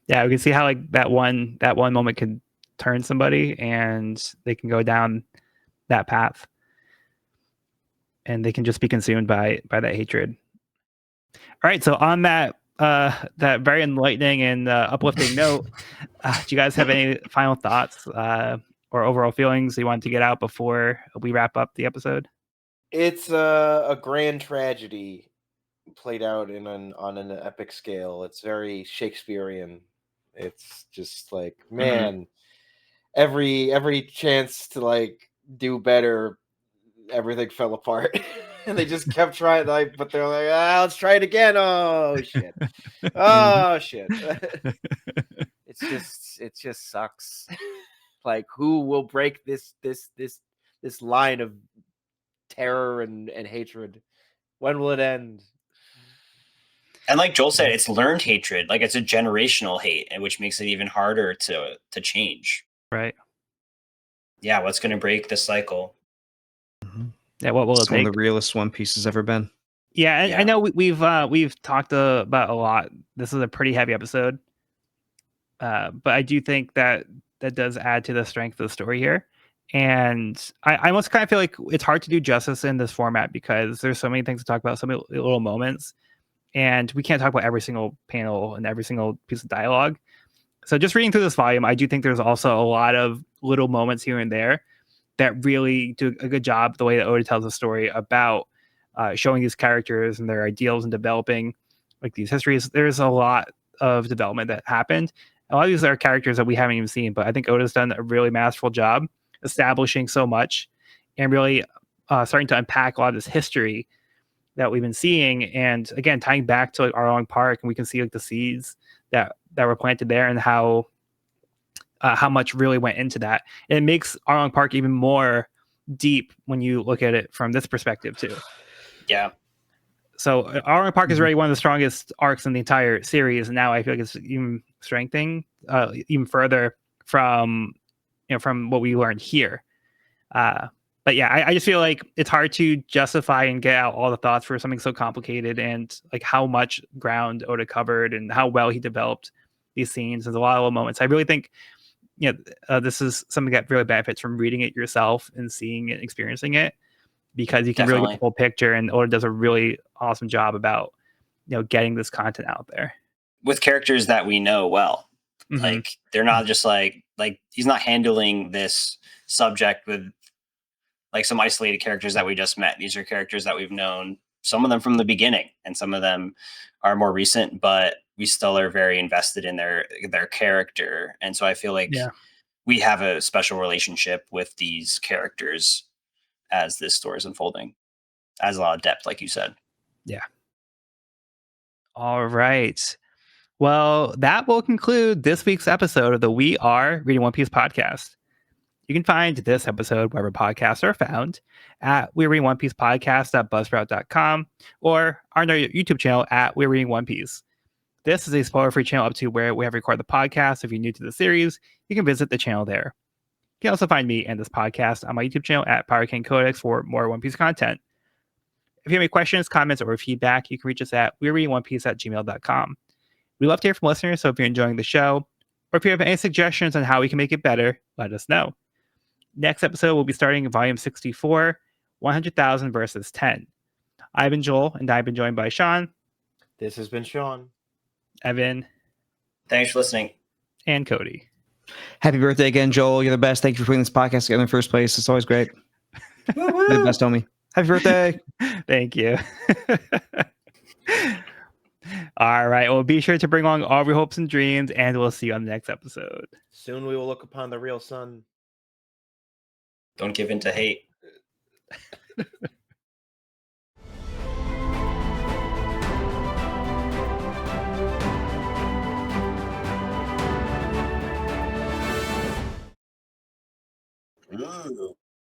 Speaker 1: Yeah, we can see how like that one moment could turn somebody and they can go down that path and they can just be consumed by that hatred. All right, so on that that very enlightening and uplifting note, do you guys have any final thoughts or overall feelings you want to get out before we wrap up the episode?
Speaker 2: It's a grand tragedy played out on an epic scale. It's very Shakespearean. It's just like, man, every chance to like do better, everything fell apart. And they just kept trying, like, but they're like, let's try it again. Oh shit. Oh shit. It just sucks. Like, who will break this line of terror and hatred? When will it end?
Speaker 3: And like Joel said, it's learned hatred. Like it's a generational hate, and which makes it even harder to change.
Speaker 1: Right.
Speaker 3: Yeah, what's going to break the cycle?
Speaker 1: Yeah, what will it
Speaker 4: It's one
Speaker 1: take?
Speaker 4: of the realest One Piece has ever been.
Speaker 1: Yeah,
Speaker 3: Yeah.
Speaker 1: I know we've talked about a lot. This is a pretty heavy episode, but I do think that does add to the strength of the story here. And I almost kind of feel like it's hard to do justice in this format because there's so many things to talk about, so many little moments, and we can't talk about every single panel and every single piece of dialogue. So just reading through this volume, I do think there's also a lot of little moments here and there that really do a good job the way that Oda tells the story about showing these characters and their ideals and developing like these histories. There's a lot of development that happened. A lot of these are characters that we haven't even seen, but I think Oda's done a really masterful job establishing so much and really starting to unpack a lot of this history that we've been seeing. And again, tying back to like Arlong Park, and we can see like the seeds that were planted there and how much really went into that. And it makes Arlong Park even more deep when you look at it from this perspective too.
Speaker 3: Yeah.
Speaker 1: So Arlong Park is really one of the strongest arcs in the entire series, and now I feel like it's even strengthening even further from from what we learned here. But yeah, I just feel like it's hard to justify and get out all the thoughts for something so complicated, and like how much ground Oda covered and how well he developed these scenes. There's a lot of little moments. I really think this is something that really benefits from reading it yourself and seeing it, experiencing it, because you can really get the whole picture, and Oda does a really awesome job about getting this content out there
Speaker 3: with characters that we know well. Mm-hmm. Like they're not just like he's not handling this subject with like some isolated characters that we just met. These are characters that we've known, some of them from the beginning, and some of them are more recent, but we still are very invested in their character. And so I feel like we have a special relationship with these characters as this story is unfolding. Has a lot of depth, like you said.
Speaker 1: Yeah. All right. Well, that will conclude this week's episode of the We Are Reading One Piece podcast. You can find this episode wherever podcasts are found at We're Reading One Piece podcast.buzzsprout.com or on our YouTube channel at We're Reading One Piece. This is a spoiler-free channel up to where we have recorded the podcast. If you're new to the series, you can visit the channel there. You can also find me and this podcast on my YouTube channel at Power King Codex for more One Piece content. If you have any questions, comments, or feedback, you can reach us at we'rereadingonepiece@gmail.com. We love to hear from listeners, so if you're enjoying the show, or if you have any suggestions on how we can make it better, let us know. Next episode, we'll be starting Volume 64, 100,000 versus 10. I've been Joel, and I've been joined by Sean.
Speaker 2: This has been Sean.
Speaker 1: Evan.
Speaker 3: Thanks for listening.
Speaker 1: And Cody.
Speaker 4: Happy birthday again, Joel. You're the best. Thank you for putting this podcast together in the first place. It's always great. You're the best, homie. Happy birthday.
Speaker 1: Thank you. All right. Well, be sure to bring along all of your hopes and dreams, and we'll see you on the next episode.
Speaker 2: Soon we will look upon the real sun.
Speaker 3: Don't give in to hate.